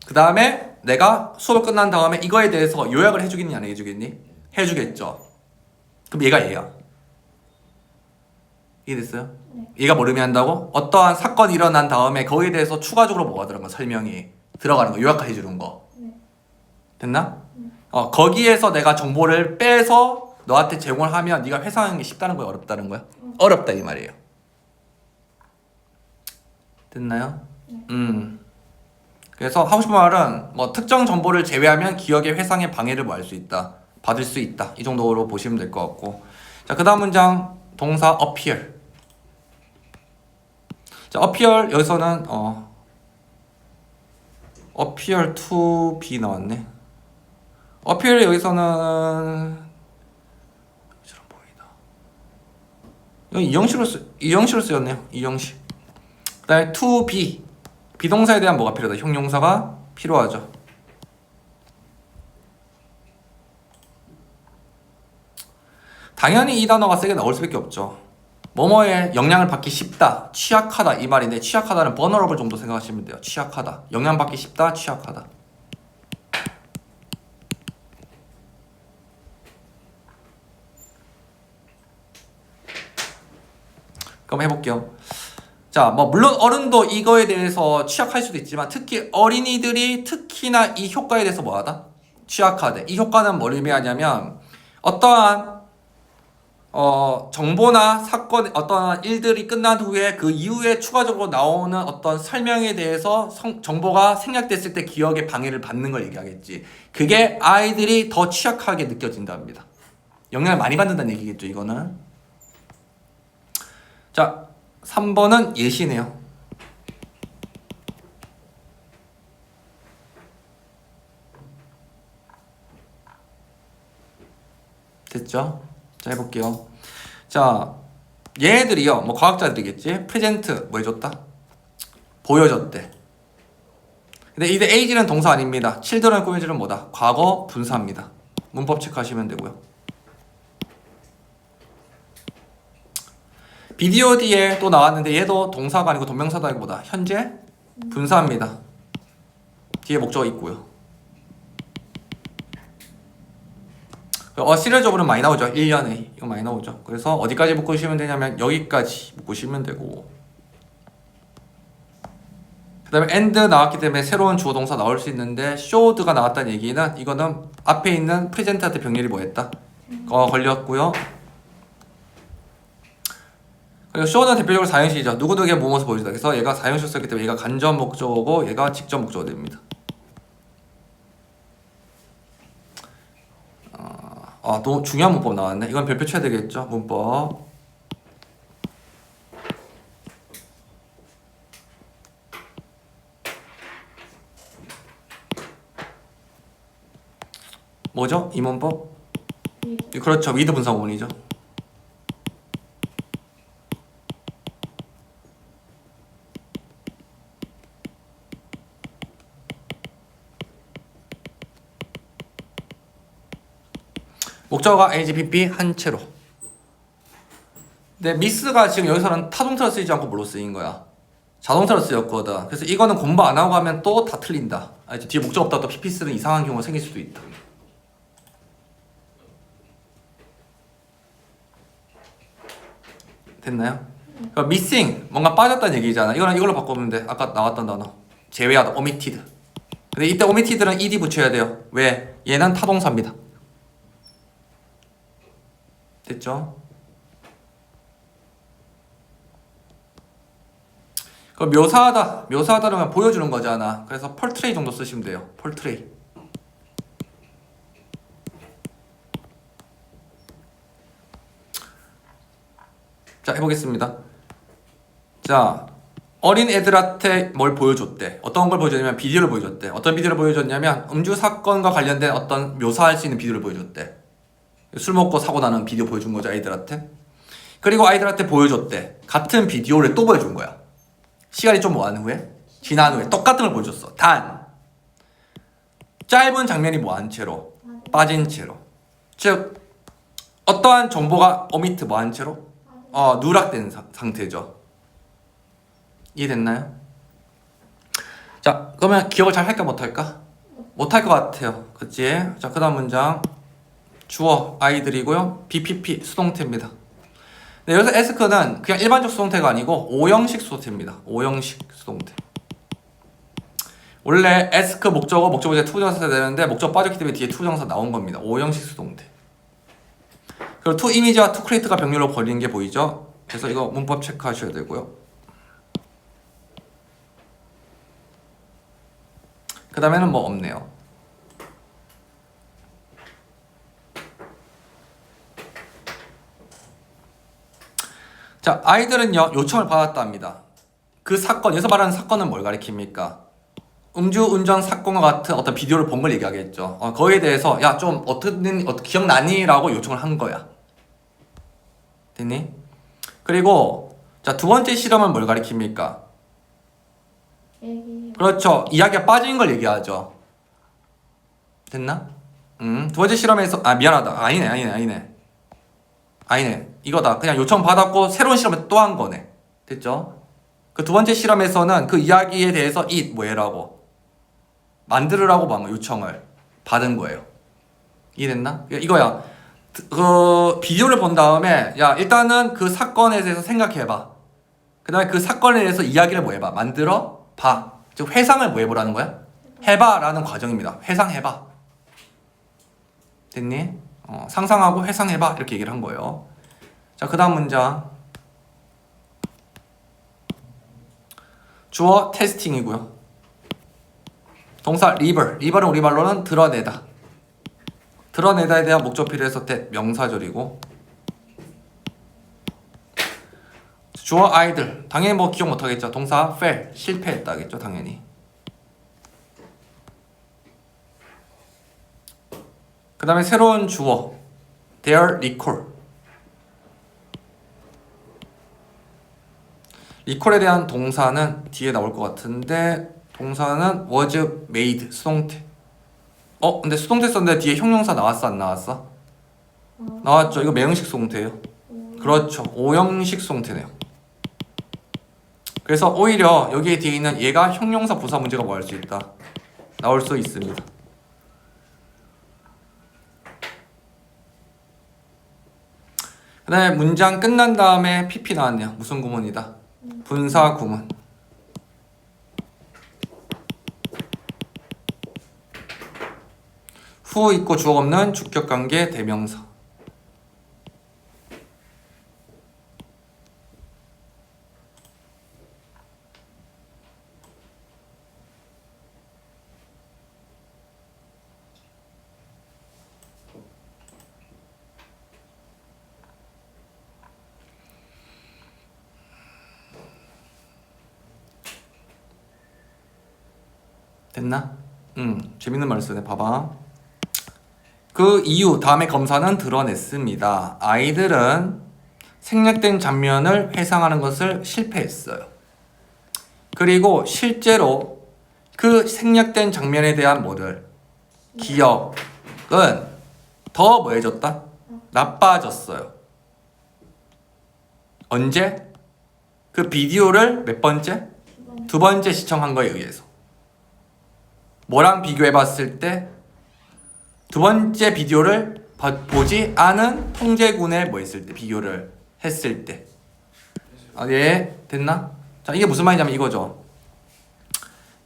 그 다음에 내가 수업을 끝난 다음에 이거에 대해서 요약을 해주겠니 안 해주겠니? 해주겠죠. 그럼 얘가. 이해됐어요? 네. 얘가 뭘 의미한다고? 어떠한 사건이 일어난 다음에 거기에 대해서 추가적으로 뭐가 들어간 거? 설명이 들어가는 거, 요약해주는 거. 네. 됐나? 거기에서 내가 정보를 빼서 너한테 제공을 하면 네가 회상하는 게 쉽다는 거야, 어렵다는 거야? 어렵다 이 말이에요. 됐나요? 네. 그래서 하고 싶은 말은 뭐 특정 정보를 제외하면 기억의 회상에 방해를 뭐 할 수 있다, 받을 수 있다, 이 정도로 보시면 될 것 같고. 자, 그 다음 문장 동사 appear. 자, appear 여기서는 appear to be 나왔네. appear 여기서는 잘 보이다. 여기 이형식으로 쓰였네요. 이형식. 그다음에 to be 비동사에 대한 뭐가 필요하다? 형용사가 필요하죠. 당연히 이 단어가 세게 나올 수밖에 없죠. 뭐뭐에 영향을 받기 쉽다, 취약하다 이 말인데 취약하다는 vulnerable 정도 생각하시면 돼요. 취약하다, 영향받기 쉽다, 취약하다. 그럼 해볼게요. 자, 뭐 물론 어른도 이거에 대해서 취약할 수도 있지만 특히 어린이들이 특히나 이 효과에 대해서 뭐하다? 취약하대. 이 효과는 뭘 의미하냐면 어떠한 정보나 사건, 어떠한 일들이 끝난 후에 그 이후에 추가적으로 나오는 어떤 설명에 대해서 정보가 생략됐을 때 기억에 방해를 받는 걸 얘기하겠지. 그게 아이들이 더 취약하게 느껴진답니다. 영향을 많이 받는다는 얘기겠죠, 이거는. 자, 3번은 예시네요. 됐죠? 자, 해볼게요. 자, 얘네들이요, 뭐 과학자들이겠지? 프레젠트 뭐 해줬다? 보여줬대. 근데 이때 age는 동사 아닙니다. children을 꾸며주는 뭐다? 과거 분사입니다. 문법 체크하시면 되고요. 비디오 뒤에 또 나왔는데 얘도 동사가 아니고 동명사도 아니고 뭐다? 현재 분사입니다. 뒤에 목적어 있고요. 시리즈적으로 많이 나오죠. 1년에 이거 많이 나오죠. 그래서 어디까지 묶으시면 되냐면 여기까지 묶으시면 되고, 그 다음에 and 나왔기 때문에 새로운 주어 동사 나올 수 있는데 showed가 나왔다는 얘기는 이거는 앞에 있는 프레젠트한테 병렬이 뭐 했다? 걸렸고요. 그리고 show는 대표적으로 사형식이죠. 누구누구에게 무엇을 보여주다. 그래서 얘가 사형식 썼기 때문에 얘가 간접 목적어고 얘가 직접 목적어 됩니다. 또 중요한 문법 나왔네. 이건 별표 쳐야 되겠죠. 문법. 뭐죠? 이 문법? 그렇죠. 위드 분사구문이죠. 목적어가 AGPP 한 채로. 근데 미스가 지금 여기서는 타동사로 쓰이지 않고 뭘로 쓰인 거야? 자동차로 쓰였거든. 그래서 이거는 공부 안 하고 하면 또 다 틀린다. 알지? 뒤에 목적 없다 또 PP 쓰는 이상한 경우가 생길 수도 있다. 됐나요? 그러니까 missing 뭔가 빠졌다는 얘기잖아. 이거는 이걸로 바꾸면 돼. 아까 나왔던 단어 제외하다 omitted. 근데 이때 omitted는 ed 붙여야 돼요. 왜? 얘는 타동사입니다. 됐죠? 그 묘사하다는 보여주는 거잖아. 그래서 portray 정도 쓰시면 돼요. portray. 자, 해보겠습니다. 자, 어린 애들한테 뭘 보여줬대? 어떤 걸 보여줬냐면 비디오를 보여줬대. 어떤 비디오를 보여줬냐면 음주 사건과 관련된 어떤 묘사할 수 있는 비디오를 보여줬대. 술 먹고 사고 나는 비디오 보여준 거죠, 아이들한테. 그리고 아이들한테 보여줬대. 같은 비디오를 또 보여준 거야. 시간이 좀 뭐한 후에? 지난 후에 똑같은 걸 보여줬어. 단 짧은 장면이 뭐한 채로? 빠진 채로. 즉 어떠한 정보가 오미트 뭐한 채로? 누락된 상태죠. 이해됐나요? 자, 그러면 기억을 잘 할까 못할까? 못할 것 같아요. 그치? 자, 그 다음 문장 주어 아이들이고요. BPP 수동태입니다. 네, 여기서 ask는 그냥 일반적 수동태가 아니고 오형식 수동태입니다. 오형식 수동태. 원래 ask 목적어, 목적어에 투부정사 되는데 목적 빠졌기 때문에 뒤에 투부정사 나온 겁니다. 오형식 수동태. 그리고 to image와 to create가 병렬로 벌리는 게 보이죠? 그래서 이거 문법 체크하셔야 되고요. 그 다음에는 뭐 없네요. 자, 아이들은요 요청을 받았답니다. 그 사건, 여기서 말하는 사건은 뭘 가리킵니까? 음주운전 사건과 같은 어떤 비디오를 본 걸 얘기하겠죠. 거기에 대해서 야 좀 어떻게 기억나니? 라고 요청을 한 거야. 됐니? 그리고 자, 두 번째 실험은 뭘 가리킵니까? 그렇죠. 이야기가 빠진 걸 얘기하죠. 됐나? 두 번째 실험에서 미안하다. 아니네. 이거다. 그냥 요청 받았고 새로운 실험을 또 한 거네. 됐죠? 그 두 번째 실험에서는 그 이야기에 대해서 뭐해라고 만들으라고 막 요청을 받은 거예요. 이해됐나? 이거야. 그 비디오를 본 다음에 야 일단은 그 사건에 대해서 생각해봐. 그 다음에 그 사건에 대해서 이야기를 뭐 해봐. 만들어 봐. 즉 회상을 뭐 해보라는 거야? 해봐 라는 과정입니다. 회상해봐. 됐니? 상상하고 회상해봐 이렇게 얘기를 한 거예요. 자, 그 다음 문장 주어 테스팅이고요. 동사 리버는 우리말로는 드러내다. 드러내다에 대한 목적필을 해서 명사절이고 주어 아이들 당연히 뭐 기억 못하겠죠. 동사 fail 실패했다겠죠. 당연히. 그 다음에 새로운 주어 their recall. recall에 대한 동사는 뒤에 나올 것 같은데 동사는 was made 수동태. 근데 수동태 썼는데 뒤에 형용사 나왔어 안 나왔어? 나왔죠. 이거 매형식 수동태예요. 그렇죠. 오형식 수동태네요. 그래서 오히려 여기에 뒤에 있는 얘가 형용사 부사 문제가 뭐 할 수 있다? 나올 수 있습니다. 그 다음에 문장 끝난 다음에 PP 나왔네요. 무슨 구문이다? 분사 구문. 후 있고 주어 없는 주격관계 대명사. 됐나? 재밌는 말 쓰네. 봐봐. 그 이유 다음에 검사는 드러냈습니다. 아이들은 생략된 장면을 회상하는 것을 실패했어요. 그리고 실제로 그 생략된 장면에 대한 기억은 더 뭐해졌다? 나빠졌어요. 언제? 그 비디오를 몇 번째? 두 번째 시청한 거에 의해서. 뭐랑 비교해봤을 때 두 번째 비디오를 보지 않은 통제군에 뭐 했을 때 비교를 했을 때. 예, 됐나? 자, 이게 무슨 말이냐면 이거죠.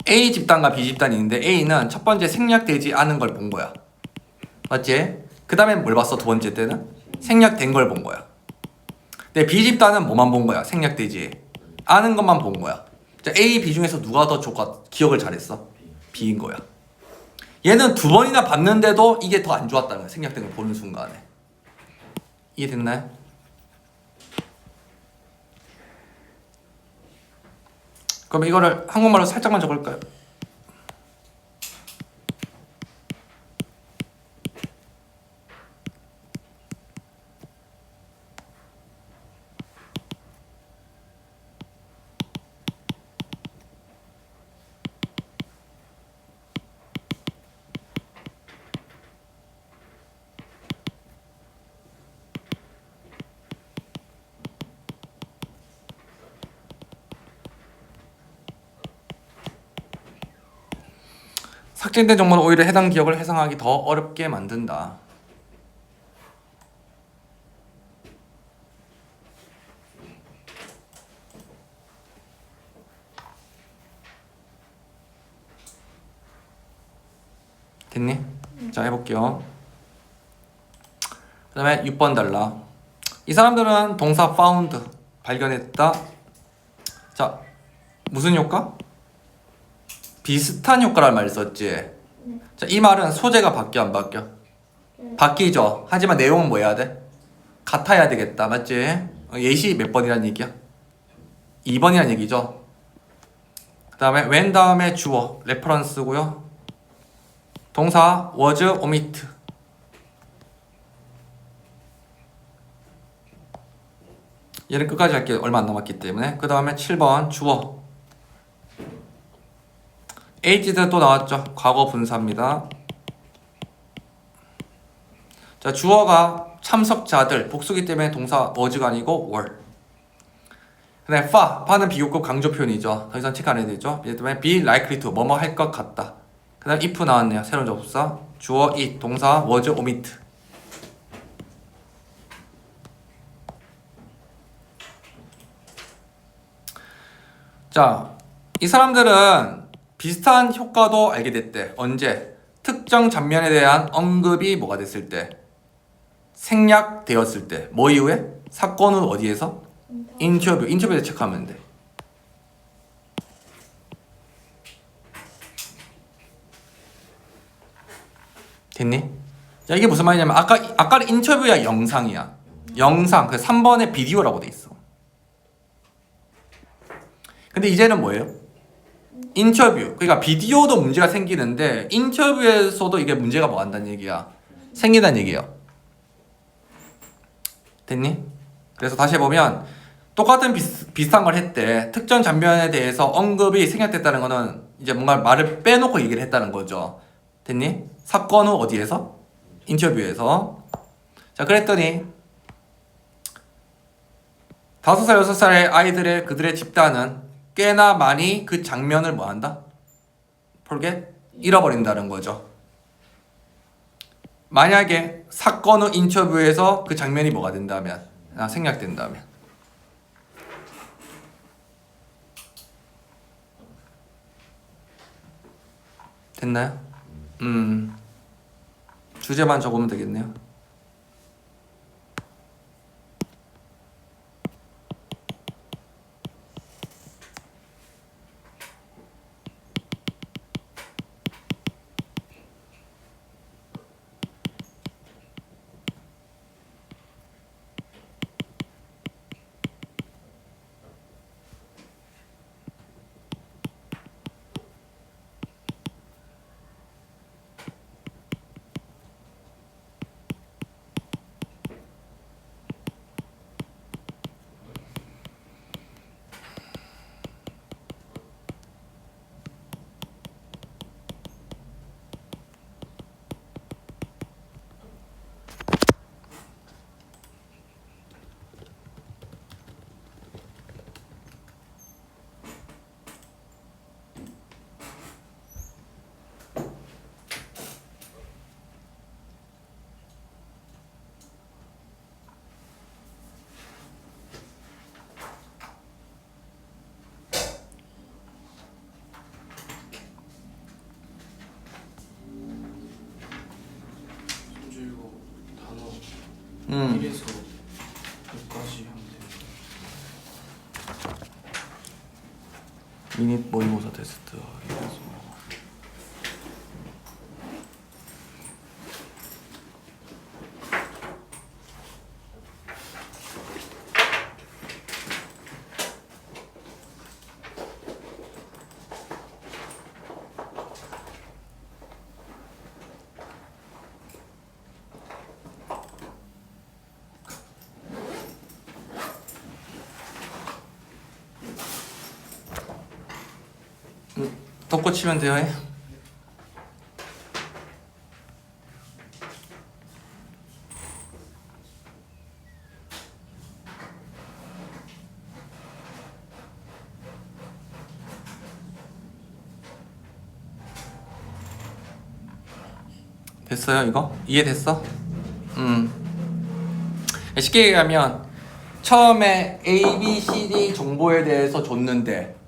A 집단과 B 집단이 있는데 A는 첫 번째 생략되지 않은 걸 본 거야. 맞지? 그 다음에 뭘 봤어? 두 번째 때는? 생략된 걸 본 거야. 근데 B 집단은 뭐만 본 거야? 생략되지 않은 것만 본 거야. 자, A, B 중에서 누가 더 기억을 잘했어? B인 거야. 얘는 두 번이나 봤는데도 이게 더 안 좋았다는 거야. 생략된 걸 보는 순간에. 이해됐나요? 그럼 이거를 한국말로 살짝만 적을까요? 삭제된 정보는 오히려 해당 기억을 해상하기 더 어렵게 만든다. 됐니? 자, 해볼게요. 그 다음에 6번 달라. 이 사람들은 동사 found 발견했다. 자, 무슨 효과? 비슷한 효과란 말을 썼지. 자, 이 말은 소재가 바뀌어 안 바뀌어? 바뀌죠. 하지만 내용은 뭐 해야 돼? 같아야 되겠다. 맞지? 예시 몇 번이란 얘기야? 2번이란 얘기죠. 그 다음에 when 다음에 주어 레퍼런스고요. 동사 was omit. 얘는 끝까지 할 게 얼마 안 남았기 때문에. 그 다음에 7번 주어 aged 또 나왔죠. 과거 분사입니다. 자, 주어가 참석자들 복수기 때문에 동사 was가 아니고 were. 그 다음에 fa는 비교급 강조 표현이죠. 더 이상 체크 안 해도 되죠. 예를 들면 be likely to 뭐뭐 할 것 같다. 그 다음 if 나왔네요. 새로운 접속사 주어 it 동사 was omit. 자, 이 사람들은 비슷한 효과도 알게 됐대. 언제? 특정 장면에 대한 언급이 뭐가 됐을 때? 생략되었을 때. 뭐 이후에? 사건 후 어디에서? 인터뷰에서 체크하면 돼. 됐니? 자, 이게 무슨 말이냐면 아까는 인터뷰야 영상이야. 영상 그 3번에 비디오라고 돼 있어. 근데 이제는 뭐예요? 인터뷰. 그러니까 비디오도 문제가 생기는데 인터뷰에서도 이게 문제가 뭐 한다는 얘기야? 생긴다는 얘기예요. 됐니? 그래서 다시 해보면 똑같은 비슷한 걸 했대. 특정 장면에 대해서 언급이 생략됐다는 거는 이제 뭔가 말을 빼놓고 얘기를 했다는 거죠. 됐니? 사건 후 어디에서? 인터뷰에서. 자, 그랬더니 5살, 6살의 아이들의 그들의 집단은 꽤나 많이 그 장면을 뭐 한다? forget? 잃어버린다는 거죠. 만약에 사건 후 인터뷰에서 그 장면이 뭐가 된다면, 생략된다면. 됐나요? 주제만 적으면 되겠네요. 음. 1에서 6까지 하면 되는 미닛 모의고사 테스트. 덮고 치면 돼요. 해. 됐어요 이거? 이해됐어? 쉽게 얘기하면 처음에 A, B, C, D 정보에 대해서 줬는데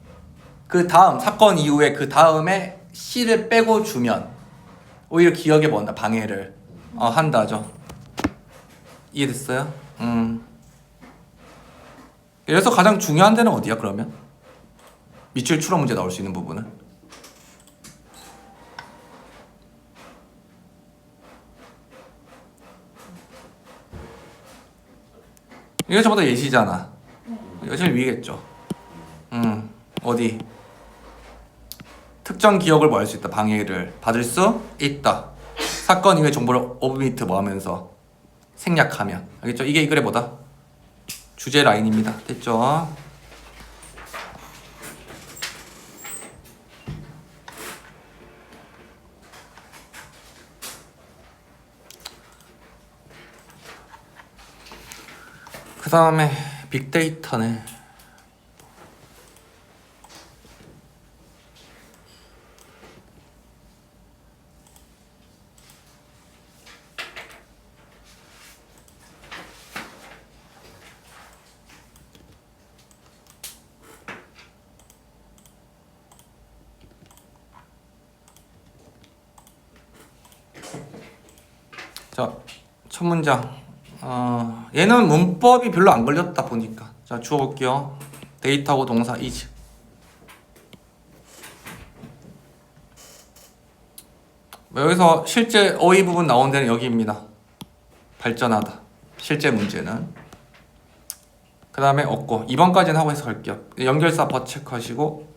그 다음 사건 이후에 그 다음에 C를 빼고 주면 오히려 기억에 뭔다 방해를 한다죠. 이해됐어요? 그래서 가장 중요한 데는 어디야 그러면? 밑줄 추론 문제 나올 수 있는 부분은? 이거 저보다 예시잖아. 이거 제일 위겠죠. 어디? 특정 기억을 뭐 할 수 있다. 방해를 받을 수 있다. 사건 이후의 정보를 오브미트 뭐 하면서 생략하면. 알겠죠? 이게 이 글의 뭐다? 주제 라인입니다. 됐죠? 그 다음에 빅데이터네. 자, 첫 문장. 얘는 문법이 별로 안 걸렸다 보니까. 자, 주어 볼게요. 데이터고 동사 is. 여기서 실제 어휘 부분 나온 데는 여기입니다. 발전하다. 실제 문제는. 그 다음에 없고 2번까지는 하고 해석할게요. 연결사 버 체크하시고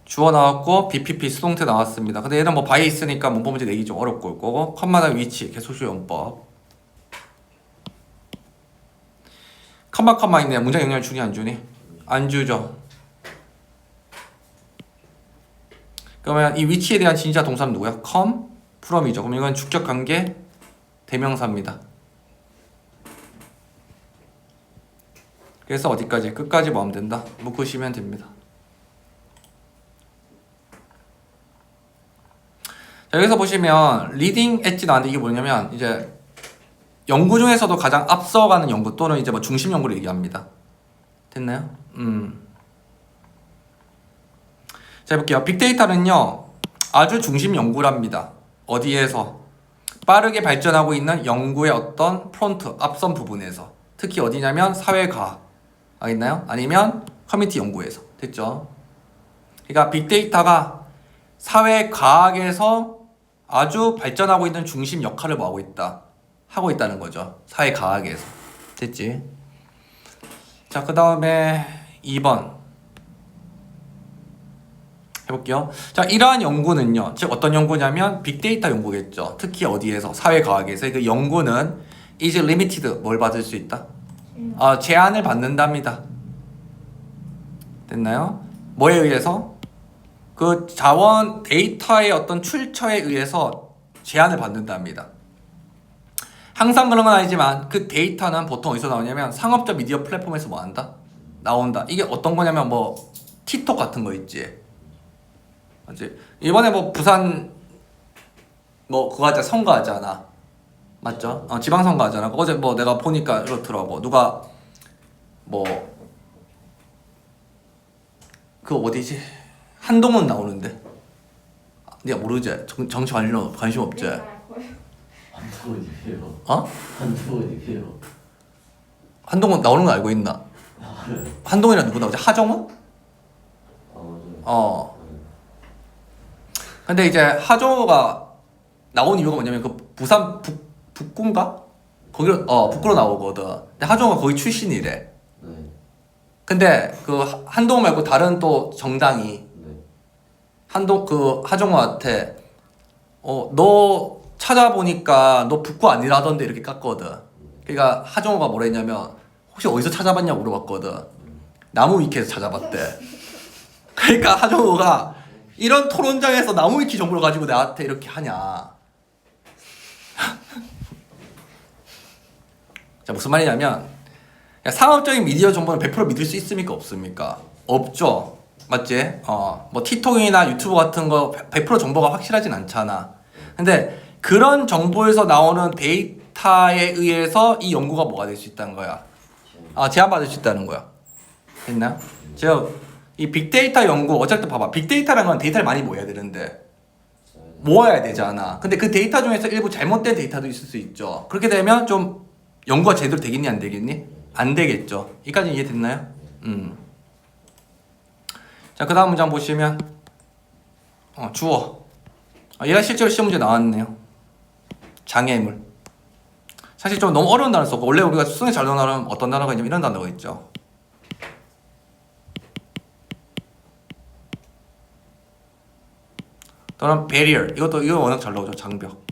주어 나왔고 BPP 수동태 나왔습니다. 근데 얘는 뭐 바이 있으니까 문법 문제 내기 좀 어렵고 올 거고 컴마다 위치 계속수 용법 컴마 있네요. 문장 영향을 주니 안 주니? 안 주죠. 그러면 이 위치에 대한 진짜 동사는 누구야? come, from이죠. 그럼 이건 주격 관계 대명사입니다. 그래서 어디까지? 끝까지 뭐 하면 된다? 묶으시면 됩니다. 자, 여기서 보시면 리딩 엣지 나왔는데 이게 뭐냐면 이제 연구 중에서도 가장 앞서가는 연구 또는 이제 뭐 중심 연구를 얘기합니다. 됐나요? 자, 해볼게요. 빅데이터는요 아주 중심 연구랍니다. 어디에서? 빠르게 발전하고 있는 연구의 어떤 프론트 앞선 부분에서 특히 어디냐면 사회과학 알겠나요? 아니면 커뮤니티 연구에서. 됐죠? 그러니까 빅데이터가 사회과학에서 아주 발전하고 있는 중심 역할을 뭐 하고 있다는 거죠. 사회과학에서. 됐지? 자, 그 다음에 2번 해볼게요. 자, 이러한 연구는요, 즉 어떤 연구냐면 빅데이터 연구겠죠. 특히 어디에서? 사회과학에서. 그 연구는 is limited 뭘 받을 수 있다? 제한을 받는답니다. 됐나요? 뭐에 의해서? 그 자원 데이터의 어떤 출처에 의해서 제한을 받는답니다. 항상 그런 건 아니지만 그 데이터는 보통 어디서 나오냐면 상업적 미디어 플랫폼에서 뭐 한다? 나온다. 이게 어떤 거냐면 뭐 틱톡 같은 거 있지. 맞지? 이번에 뭐 부산 뭐 그거 하자 선거 하잖아. 맞죠? 지방선거 하잖아. 어제 뭐 내가 보니까 이렇더라고. 누가 뭐 그 어디지? 한동훈 나오는데. 네가 모르지? 정치 관심 없지? 한동훈이래요. 어? 한동훈이래요. 한동훈 나오는 거 알고 있나? 한동훈이랑 누구 나오지? 하정우? 아 맞아요. 어. 근데 이제 하정우가 나온 이유가 뭐냐면 그 부산 북구인가? 거기로 북구로 나오거든. 근데 하정우가 거기 출신이래. 네. 근데 그 한동훈 말고 다른 또 정당이 네. 하정우한테 너 찾아보니까 너 북구 아니라던데 이렇게 깠거든. 그러니까 하정우가 뭐라 했냐면 혹시 어디서 찾아봤냐고 물어봤거든. 나무위키에서 찾아봤대. 그러니까 하정우가 이런 토론장에서 나무위키 정보를 가지고 나한테 이렇게 하냐. 자, 무슨 말이냐면 상업적인 미디어 정보는 100% 믿을 수 있습니까? 없습니까? 없죠. 맞지? 뭐 티톡이나 유튜브 같은 거 100% 정보가 확실하진 않잖아. 근데 그런 정보에서 나오는 데이터에 의해서 이 연구가 뭐가 될 수 있다는 거야. 제한받을 수 있다는 거야. 됐나? 제가 이 빅데이터 연구 어쨌든 봐봐. 빅데이터라는 건 데이터를 많이 모아야 되는데 모아야 되잖아. 근데 그 데이터 중에서 일부 잘못된 데이터도 있을 수 있죠. 그렇게 되면 좀 연구가 제대로 되겠니 안 되겠니? 안 되겠죠. 여기까지 이해됐나요? 자, 그 다음 문장 보시면 주어. 얘가 실제로 시험 문제 나왔네요. 장애물. 사실 좀 너무 어려운 단어 썼고 원래 우리가 수능에 잘 나오는 단어는 어떤 단어가 있냐면 이런 단어가 있죠. 또는 barrier. 이거 워낙 잘 나오죠. 장벽.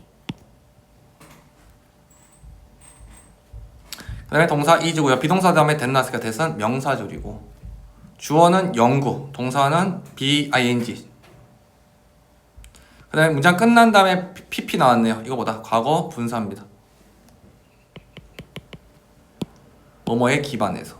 그 다음에 동사 is고요. 비동사 다음에 됐나스가 됐은 명사절이고 주어는 연구, 동사는 be. 그 다음에 문장 끝난 다음에 pp 나왔네요. 이거보다 과거 분사입니다. 뭐뭐에 기반해서.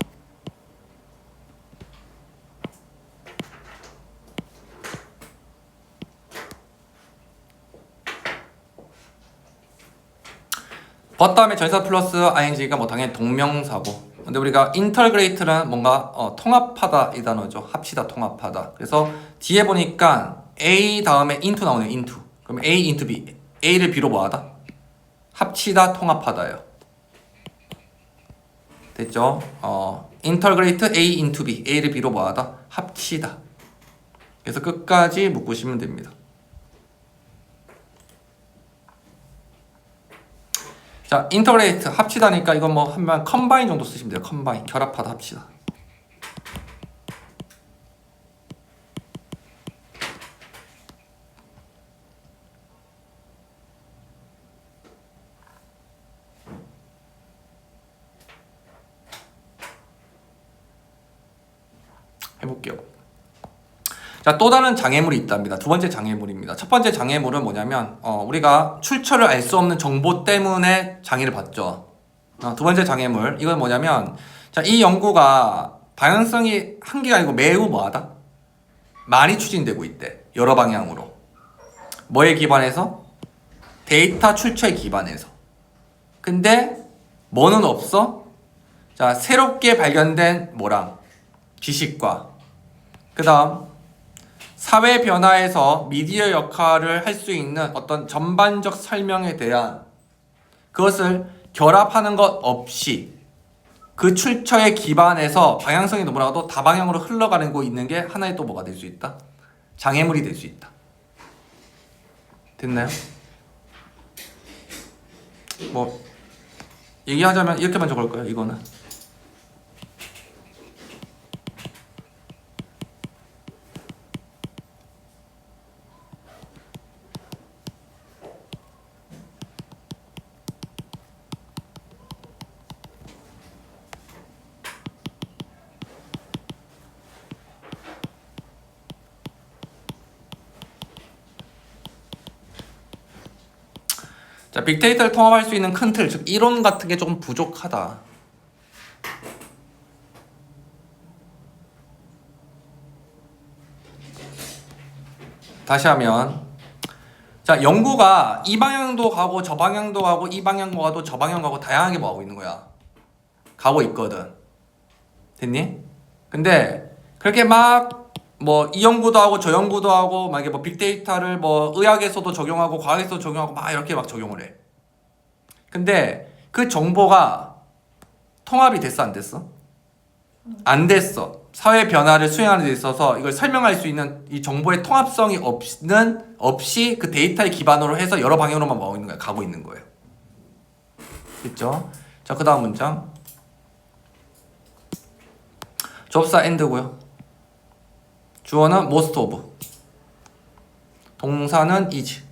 but 다음에 전치사 플러스 ing가 뭐 당연히 동명사고. 근데 우리가 integrate는 뭔가 통합하다 이 단어죠. 합치다, 통합하다. 그래서 뒤에 보니까 a 다음에 into 나오네요. into. 그럼 a into b. a를 b로 뭐하다? 합치다, 통합하다요. 됐죠? integrate a into b. a를 b로 뭐하다? 합치다. 그래서 끝까지 묶으시면 됩니다. 자, integrate 합치다니까 이건 뭐 한번 combine 정도 쓰시면 돼요. combine 결합하다, 합치다. 해볼게요. 자, 또 다른 장애물이 있답니다. 두 번째 장애물입니다. 첫 번째 장애물은 뭐냐면 우리가 출처를 알 수 없는 정보 때문에 장애를 받죠. 두 번째 장애물 이건 뭐냐면 자, 이 연구가 방향성이 한 개가 아니고 매우 뭐하다? 많이 추진되고 있대. 여러 방향으로. 뭐에 기반해서? 데이터 출처에 기반해서. 근데 뭐는 없어? 자, 새롭게 발견된 뭐랑? 지식과 그 다음 사회 변화에서 미디어 역할을 할 수 있는 어떤 전반적 설명에 대한 그것을 결합하는 것 없이 그 출처에 기반해서 방향성이 너무나도 다방향으로 흘러가고 있는 게 하나의 또 뭐가 될 수 있다? 장애물이 될 수 있다. 됐나요? 뭐 얘기하자면 이렇게만 적을 거예요. 이거는 자, 빅데이터를 통합할 수 있는 큰 틀, 즉 이론 같은 게 조금 부족하다. 다시 하면 자, 연구가 이 방향도 가고 저 방향도 가고 이 방향도 가고 저 방향도 가고 다양하게 뭐 하고 있는 거야. 가고 있거든. 됐니? 근데 그렇게 막 뭐 이 연구도 하고 저 연구도 하고 막 이게 뭐 빅데이터를 뭐 의학에서도 적용하고 과학에서도 적용하고 막 이렇게 막 적용을 해. 근데 그 정보가 통합이 됐어 안 됐어? 안 됐어. 사회 변화를 수행하는 데 있어서 이걸 설명할 수 있는 이 정보의 통합성이 없이 그 데이터에 기반으로 해서 여러 방향으로만 가고 있는 거예요. 됐죠? 자, 그 다음 문장. 접사 and고요. 주어는 most of. 동사는 is.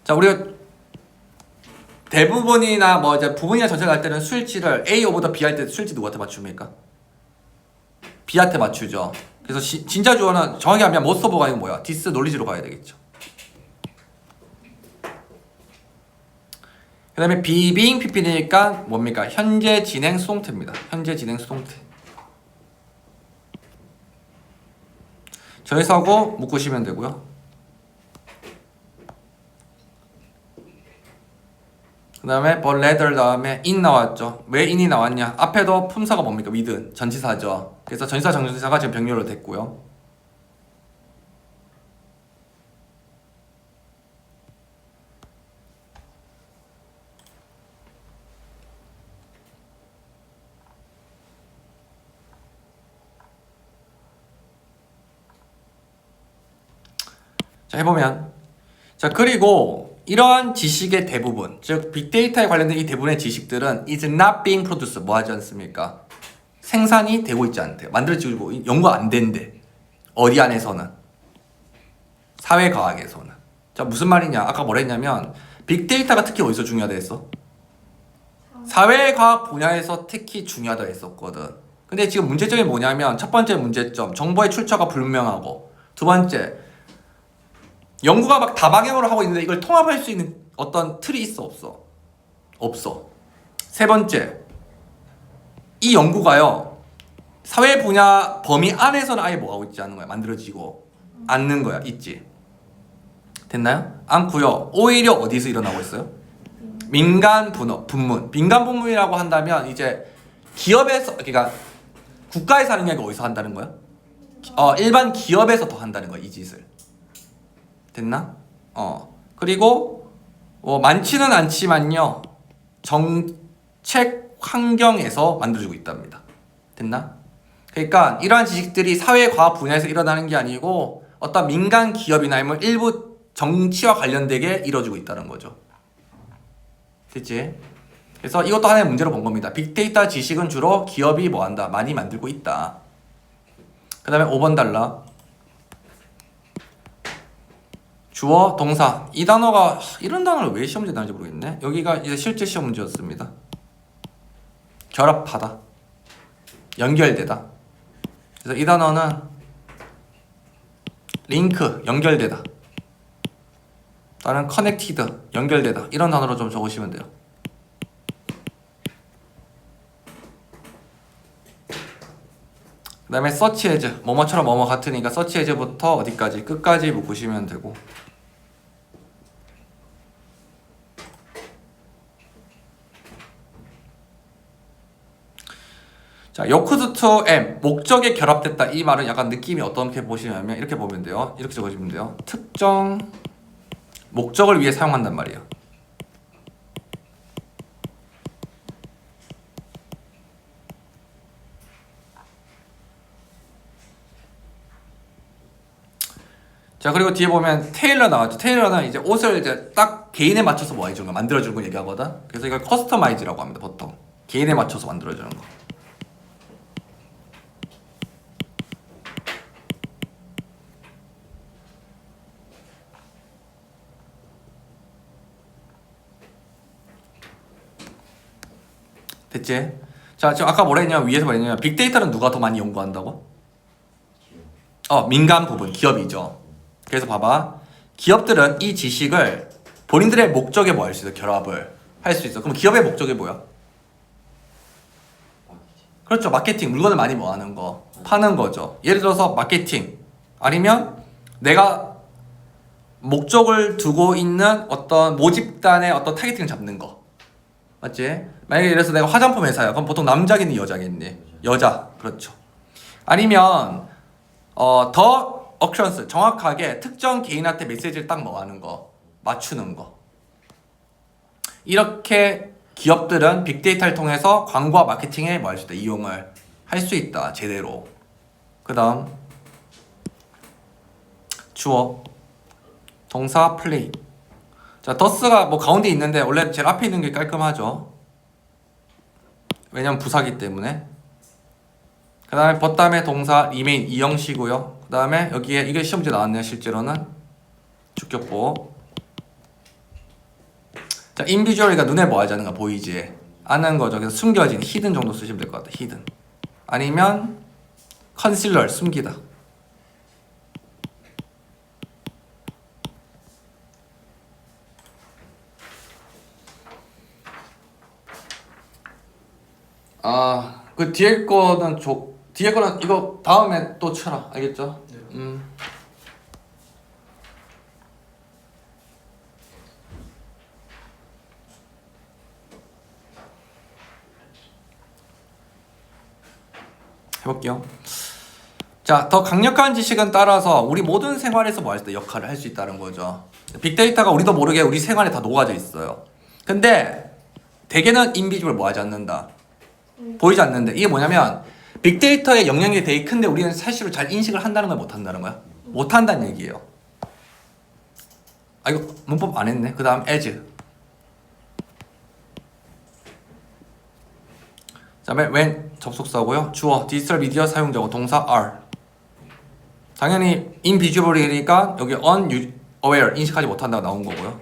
자, 우리가 대부분이나 뭐 이제 부분이나 전체를 할 때는 수일치를 A 오브 더 B 할 때 수일치 누구한테 맞춥니까? B한테 맞추죠. 그래서 진짜 주어는 정확히 하면 most of가 아니고 뭐야? this knowledge로 가야 되겠죠. 그 다음에 be, being, pp니까 뭡니까? 현재 진행 수동태입니다. 현재 진행 수동태. 저기서 하고 묶으시면 되고요. 그 다음에 but rather 다음에 in 나왔죠. 왜 in이 나왔냐? 앞에도 품사가 뭡니까? with 전치사죠. 그래서 전치사 정전치사가 지금 병렬로 됐고요. 자, 해보면 자, 그리고 이러한 지식의 대부분, 즉 빅데이터에 관련된 이 대부분의 지식들은 is not being produced, 뭐 하지 않습니까? 생산이 되고 있지 않대요. 만들어지고 연구가 안 된대. 어디 안에서는? 사회과학에서는. 자, 무슨 말이냐? 아까 뭐라 했냐면 빅데이터가 특히 어디서 중요하다 했어? 사회과학 분야에서 특히 중요하다 했었거든. 근데 지금 문제점이 뭐냐면 첫 번째 문제점, 정보의 출처가 불명하고, 두 번째 연구가 막 다방향으로 하고 있는데 이걸 통합할 수 있는 어떤 틀이 있어 없어? 없어. 세 번째, 이 연구가요 사회 분야 범위 안에서는 아예 뭐 하고 있지 않는 거야. 만들어지고 않는 거야. 있지. 됐나요? 않고요. 오히려 어디서 일어나고 있어요? 민간 분문. 민간 분문이라고 한다면 이제 기업에서, 그러니까 국가에서 하는 게 어디서 한다는 거야? 일반 기업에서 더 한다는 거야, 이 짓을. 됐나? 그리고 많지는 않지만요 정책 환경에서 만들어지고 있답니다. 됐나? 그러니까 이러한 지식들이 사회과학 분야에서 일어나는 게 아니고 어떤 민간 기업이나 아니면 일부 정치와 관련되게 이루어지고 있다는 거죠. 됐지? 그래서 이것도 하나의 문제로 본 겁니다. 빅데이터 지식은 주로 기업이 뭐 한다? 많이 만들고 있다. 그 다음에 5번 달라. 주어, 동사. 이 단어가 이런 단어를 왜 시험지에 나는지 모르겠네. 여기가 이제 실제 시험 문제였습니다. 결합하다, 연결되다. 그래서 이 단어는 링크, 연결되다. 다른 커넥티드, 연결되다. 이런 단어로 좀 적으시면 돼요. 그 다음에 search as, 뭐뭐처럼 뭐뭐 같으니까 search as부터 어디까지? 끝까지 묶으시면 되고. 자, 요크드 to M, 목적에 결합됐다. 이 말은 약간 느낌이 어떻게 보시냐면 이렇게 보면 돼요. 이렇게 적어주면 돼요. 특정 목적을 위해 사용한단 말이에요. 자, 그리고 뒤에 보면 테일러 나왔죠. 테일러는 이제 옷을 이제 딱 개인에 맞춰서 뭐 해주는 거, 만들어주는 거 얘기하거든. 그래서 이걸 커스터마이즈라고 합니다. 보통 개인에 맞춰서 만들어주는 거. 됐지? 자, 지금 아까 뭐라 했냐면 위에서 뭐라 했냐면 빅데이터는 누가 더 많이 연구한다고? 민간 부분, 기업이죠. 그래서 봐봐. 기업들은 이 지식을 본인들의 목적에 뭐 할 수 있어? 결합을 할 수 있어. 그럼 기업의 목적이 뭐야? 그렇죠. 마케팅, 물건을 많이 뭐 하는 거, 파는 거죠. 예를 들어서 마케팅, 아니면 내가 목적을 두고 있는 어떤 모집단의 어떤 타겟팅을 잡는 거. 맞지? 만약에 예를 들어서 내가 화장품 회사야. 그럼 보통 남자겠니, 여자겠니? 여자. 그렇죠. 아니면 더 어큐런스, 정확하게 특정 개인한테 메시지를 딱 뭐 하는 거, 맞추는 거. 이렇게 기업들은 빅데이터를 통해서 광고와 마케팅에 뭐 할 수 있다. 이용을 할 수 있다. 제대로. 그 다음 주어 동사 플레이. 자, 더스가 뭐 가운데 있는데 원래 제일 앞에 있는 게 깔끔하죠. 왜냐면 부사기 때문에. 그 다음에 벗다음에 동사 리메인 이형식이고요. 그 다음에 여기에 이게 시험 문제 나왔네요. 실제로는 주격보. 자, 인비주얼이가 눈에 뭐 하지 않는가 보이지 않은 거죠. 그래서 숨겨진 히든 정도 쓰시면 될 것 같아요. 히든 아니면 컨실러 숨기다. 아, 그 뒤에 거는 뒤에 거는 이거 다음에 또 쳐라. 알겠죠? 네. 해볼게요. 자, 더 강력한 지식은 따라서 우리 모든 생활에서 뭐 할 수 있다? 역할을 할 수 있다는 거죠. 빅데이터가 우리도 모르게 우리 생활에 다 녹아져 있어요. 근데 대개는 인비주얼 뭐 하지 않는다. 보이지 않는데 이게 뭐냐면 빅데이터의 영향력이 되게 큰데 우리는 사실로 잘 인식을 한다는 거야, 못 한다는 거야? 못 한다는 얘기예요. 아, 이거 문법 안 했네. 그 다음 as. 자, when 접속사고요. 주어 디지털 미디어 사용자고 동사 are. 당연히 invisible,이니까 여기 unaware 인식하지 못한다고 나온 거고요.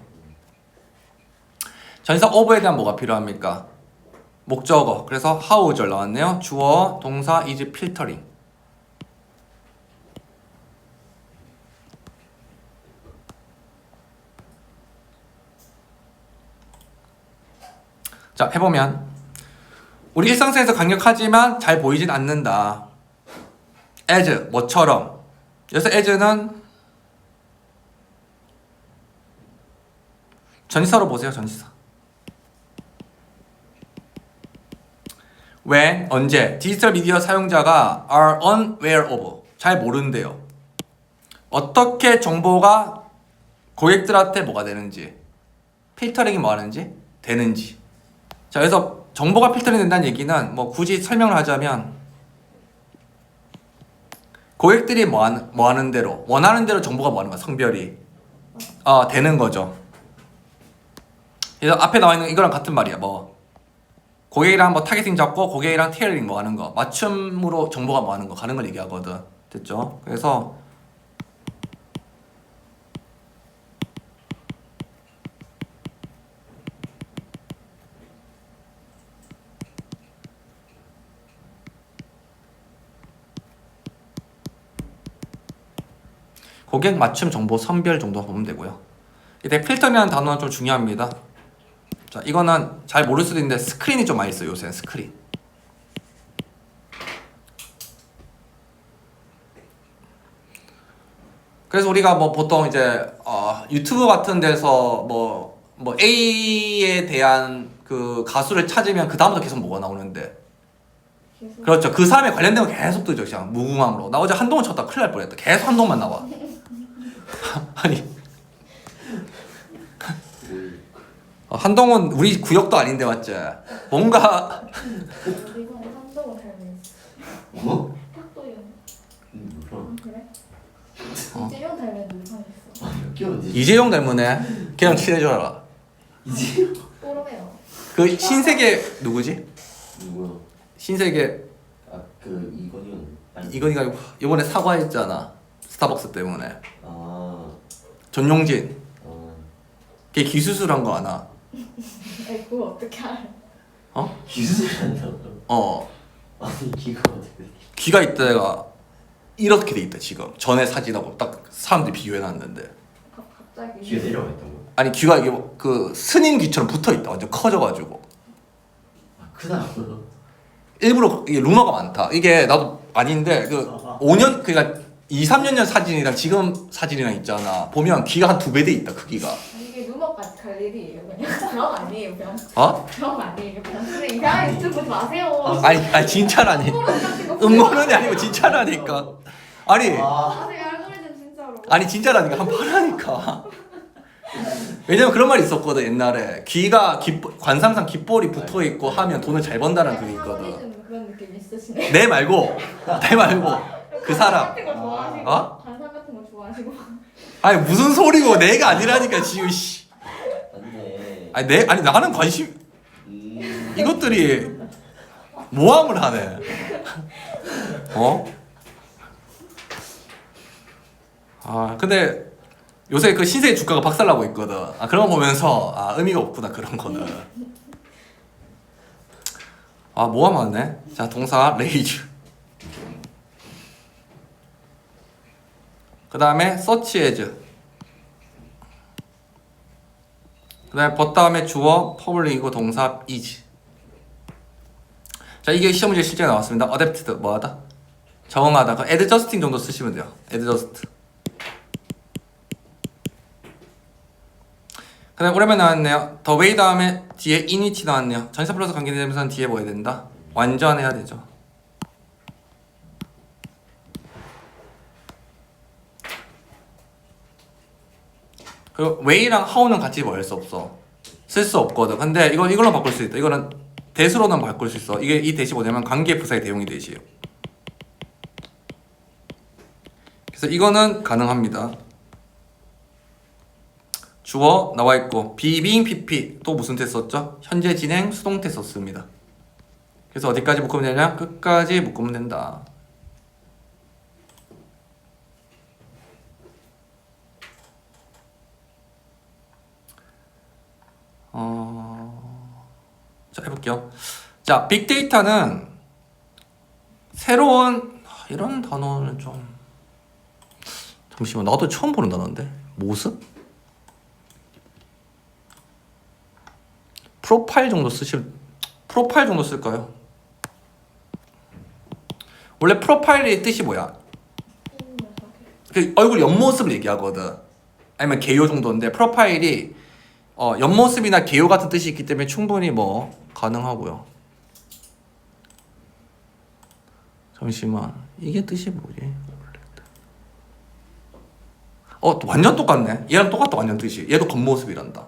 전사 of에 대한 뭐가 필요합니까? 목적어. 그래서 how절 나왔네요. 주어 동사 is filtering. 자, 해보면 우리 일상생활에서 강력하지만 잘 보이진 않는다. as 뭐처럼. 여기서 as는 전치사로 보세요. 전치사. when 언제 디지털 미디어 사용자가 are unaware of 잘 모른대요. 어떻게 정보가 고객들한테 뭐가 되는지, 필터링이 뭐 하는지 되는지. 자, 그래서 정보가 필터링 된다는 얘기는 뭐 굳이 설명을 하자면 고객들이 뭐 하는 대로 원하는 대로 정보가 뭐 하는 거야. 성별이 되는 거죠. 그래서 앞에 나와 있는 이거랑 같은 말이야. 뭐 고객이랑 뭐 타겟팅 잡고 고객이랑 테일링 뭐 하는 거, 맞춤으로 정보가 뭐 하는 거 가는 걸 얘기하거든. 됐죠? 그래서 고객 맞춤 정보 선별 정도 보면 되고요. 이때 필터라는 단어는 좀 중요합니다. 자, 이거는 잘 모를 수도 있는데 스크린이 좀 많이 있어요. 요새는 스크린. 그래서 우리가 뭐 보통 이제 유튜브 같은 데서 뭐 A에 대한 그 가수를 찾으면 그 다음부터 계속 뭐가 나오는데. 계속. 그렇죠. 그 사람에 관련된 거 계속 뜨죠. 그냥 무궁함으로. 나 어제 한동훈 쳤다 큰일 날 뻔했다. 계속 한동훈만 나와. 아니 한동훈 우리 구역도 아닌데 맞지? 뭔가 이번에 한동훈 닮았어. 뭐? 탁도연. 뭐야? 그래? 어. 이재용 닮은 누구 닮았어? 몇 개월이지? 이재용 닮으네. 걔랑 친해져라. 이제 뽀로메요. 그 신세계 누구지? 누구야? 신세계 그 이건희는 아니. 이건희가 이번에 사과했잖아. 스타벅스 때문에. 아. 전용진. 아. 걔 기수술한 거 아나? 아니 그거 어떻게 알아? 기술이 한다고? 아니 기가 어떻게? 귀가 있다가 이렇게 돼 있다 지금. 전에 사진하고 딱 사람들이 비교해놨는데. 갑자기. 귀가 내려가 있던 거? 아니 귀가 이게 그 스님 귀처럼 붙어 있다. 완전 커져가지고. 아 크다고? 일부러 이게 루머가 많다. 이게 나도 아닌데 그 5년 그러니까 2, 3년 전 사진이랑 지금 사진이랑 있잖아. 보면 귀가 한 2배 돼 있다 크기가. 아니, 이게 루머까지 갈 일이에요 그냥. 병 아니에요 병. 어? 병 아니에요 병. 근데 이상한 유튜브 보지 마세요. 아니 진짜라니. 음모론 같은 거 보지 음모론이 마세요. 아니고 진짜라니까. 아니 아니 알고리즘 진짜로. 아니 진짜라니까 한번 하라니까. 왜냐면 그런 말이 있었거든 옛날에. 귀가 관상상 귓볼이 붙어 있고 하면 돈을 잘 번다는 그게 있거든. 하모니즘 그런 느낌 있으시네. 내 말고 그 사람. 같은 거 좋아하시고. 어? 관상 같은 거 좋아하시고. 아니 무슨 소리고 내가 아니라니까 지우 씨. 맞네. 아니 나는 관심 이것들이 모함을 하네. 어? 아 근데 요새 그 신세계 주가가 박살나고 있거든. 아 그런 거 보면서 아 의미가 없구나 그런 거는. 아 모함하네. 자 동사 레이즈. 그 다음에 search as. 그 다음에 but 다음에 주어 public이고 동사 is. 자 이게 시험 문제 실제 나왔습니다. adapted 뭐하다? 적응하다. 그 adjusting 정도 쓰시면 돼요. adjust. 그 다음에 오랜만에 나왔네요. the way 다음에 뒤에 in which 나왔네요. 전치사 플러스 관계대명사는 뒤에 뭐 해야 된다? 완전해야 되죠. 그리고 way랑 how는 같이 뭐 할 수 없어. 쓸 수 없거든. 근데 이걸로 바꿀 수 있다. 이거는 대수로는 바꿀 수 있어. 이 대시 뭐냐면 관계 부사의 대용이 대시예요. 그래서 이거는 가능합니다. 주어 나와 있고 being PP 또 무슨 태 썼죠? 현재 진행 수동태 썼습니다. 그래서 어디까지 묶으면 되냐? 끝까지 묶으면 된다. 자 해볼게요. 자 빅데이터는 새로운 이런 단어는 좀 잠시만 나도 처음 보는 단어인데 모습? 프로파일 정도 쓸까요? 원래 프로파일의 뜻이 뭐야? 그 얼굴 옆모습을 얘기하거든. 아니면 개요 정도인데 프로파일이 옆모습이나 개요 같은 뜻이 있기 때문에 충분히 뭐 가능하고요. 잠시만 이게 뜻이 뭐지? 완전 똑같네. 얘랑 똑같다 완전 뜻이. 얘도 겉모습이란다.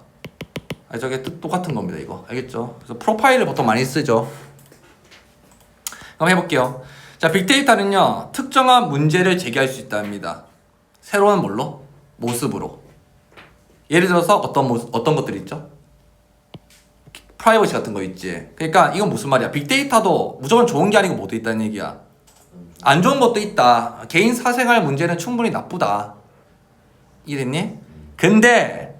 저게 뜻 똑같은 겁니다 이거. 알겠죠? 그래서 프로파일을 보통 많이 쓰죠. 그럼 해볼게요. 자 빅데이터는요 특정한 문제를 제기할 수 있답니다. 새로운 뭘로? 모습으로. 예를 들어서 어떤 것들이 있죠? 프라이버시 같은 거 있지. 그러니까 이건 무슨 말이야? 빅데이터도 무조건 좋은 게 아니고 뭐도 있다는 얘기야. 안 좋은 것도 있다. 개인 사생활 문제는 충분히 나쁘다. 이해됐니? 근데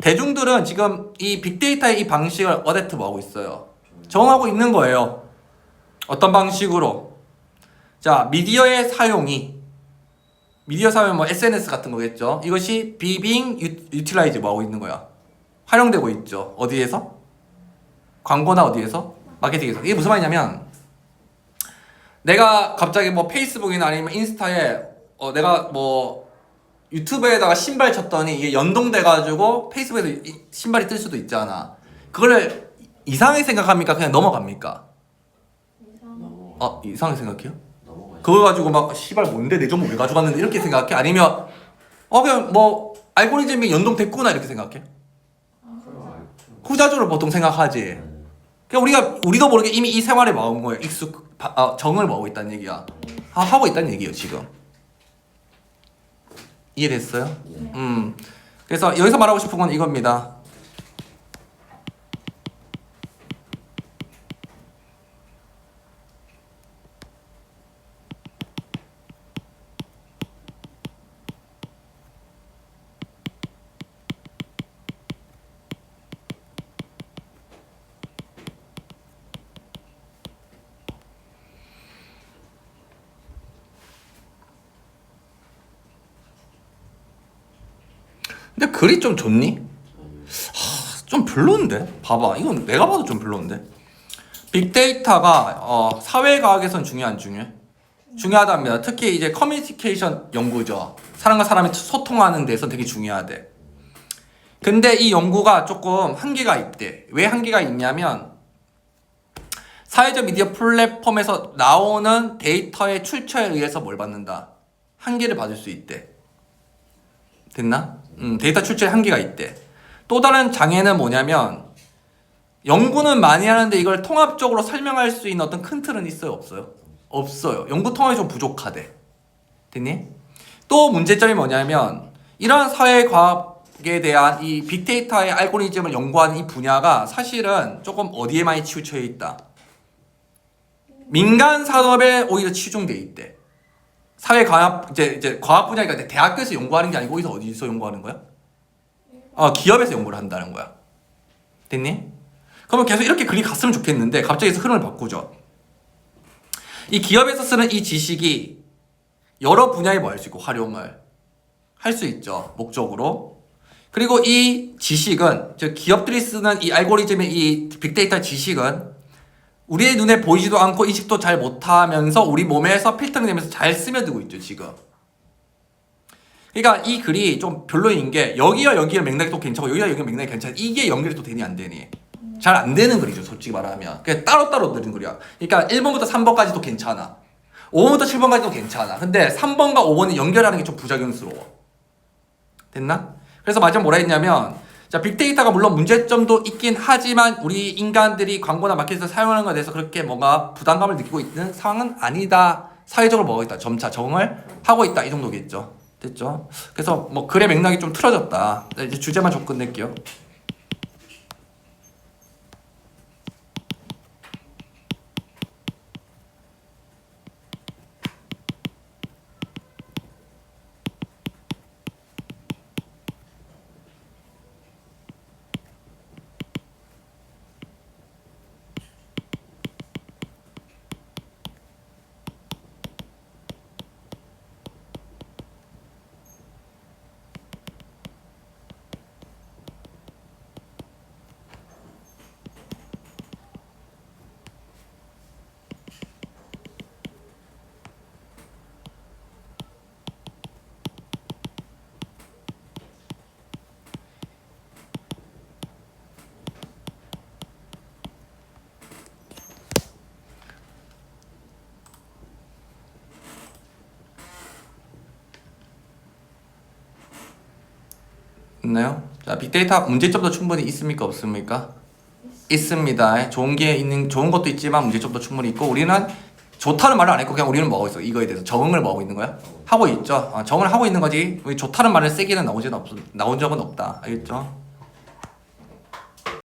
대중들은 지금 이 빅데이터의 이 방식을 어댑트 뭐 하고 있어요? 적응하고 있는 거예요. 어떤 방식으로? 자 미디어의 사용이 미디어 사용 뭐 SNS 같은 거겠죠. 이것이 being utilized 뭐 하고 있는 거야? 활용되고 있죠. 어디에서? 광고나 어디에서? 마케팅에서. 이게 무슨 말이냐면 내가 갑자기 뭐 페이스북이나 아니면 인스타에 내가 뭐 유튜브에다가 신발 쳤더니 이게 연동돼가지고 페이스북에서 신발이 뜰 수도 있잖아. 그거를 이상하게 생각합니까? 그냥 넘어갑니까? 이상하게 생각해요? 그거 가지고 막 씨발 뭔데 내 정보 왜 가져갔는데 이렇게 생각해? 아니면 그냥 뭐 알고리즘이 연동됐구나 이렇게 생각해? 후자적으로 보통 생각하지. 그러니까 우리도 모르게 이미 이 생활에 마음 거예요. 정을 먹고 있다는 얘기야. 하고 있다는 얘기예요 지금. 이해됐어요? 그래서 여기서 말하고 싶은 건 이겁니다. 근데 글이 좀 좋니? 좀 별론데? 봐봐 이건 내가 봐도 좀 별론데. 빅데이터가 사회과학에선 중요해 안 중요해? 중요하답니다. 특히 이제 커뮤니케이션 연구죠. 사람과 사람이 소통하는 데서 되게 중요하대. 근데 이 연구가 조금 한계가 있대. 왜 한계가 있냐면 사회적 미디어 플랫폼에서 나오는 데이터의 출처에 의해서 뭘 받는다? 한계를 받을 수 있대. 됐나? 데이터 출처에 한계가 있대. 또 다른 장애는 뭐냐면 연구는 많이 하는데 이걸 통합적으로 설명할 수 있는 어떤 큰 틀은 있어요, 없어요? 없어요. 연구 통합이 좀 부족하대. 됐니? 또 문제점이 뭐냐면 이러한 사회과학에 대한 이 빅데이터의 알고리즘을 연구하는 이 분야가 사실은 조금 어디에 많이 치우쳐 있다. 민간 산업에 오히려 치중돼 있대. 사회과학 이제 과학 분야니까 대학교에서 연구하는 게 아니고 어디서 연구하는 거야? 기업에서 연구를 한다는 거야. 됐니? 그러면 계속 이렇게 글이 갔으면 좋겠는데 갑자기 흐름을 바꾸죠. 이 기업에서 쓰는 이 지식이 여러 분야에 뭐 할 수 있고 활용을 할 수 있죠. 목적으로. 그리고 이 지식은 즉 기업들이 쓰는 이 알고리즘의 이 빅데이터 지식은 우리의 눈에 보이지도 않고 인식도 잘 못하면서 우리 몸에서 필터링되면서 잘 스며들고 있죠, 지금. 그러니까 이 글이 좀 별로인 게 여기와 여기의 맥락이 또 괜찮고 여기와 여기의 맥락이 괜찮아. 이게 연결이 또 되니 안 되니? 잘 안 되는 글이죠, 솔직히 말하면. 그냥 따로따로 들은 글이야. 그러니까 1번부터 3번까지도 괜찮아. 5번부터 7번까지도 괜찮아. 근데 3번과 5번을 연결하는 게 좀 부작용스러워. 됐나? 그래서 마지막 뭐라 했냐면 자, 빅데이터가 물론 문제점도 있긴 하지만 우리 인간들이 광고나 마케팅에서 사용하는 것에 대해서 그렇게 뭔가 부담감을 느끼고 있는 상황은 아니다. 사회적으로 뭐가 있다. 점차 적응을 하고 있다. 이 정도겠죠. 됐죠? 그래서 뭐 글의 맥락이 좀 틀어졌다. 이제 주제만 좀 끝낼게요. 있나요? 자, 빅데이터 문제점도 충분히 있습니까? 없습니까? 있습니다. 좋은 것도 있지만 문제점도 충분히 있고 우리는 좋다는 말을 안 했고 그냥 우리는 뭐하고 있어? 이거에 대해서 적응을 뭐하고 있는 거야? 하고 있죠. 적응을 하고 있는 거지. 우리 좋다는 말을 세게는 나온 적은 없다. 알겠죠?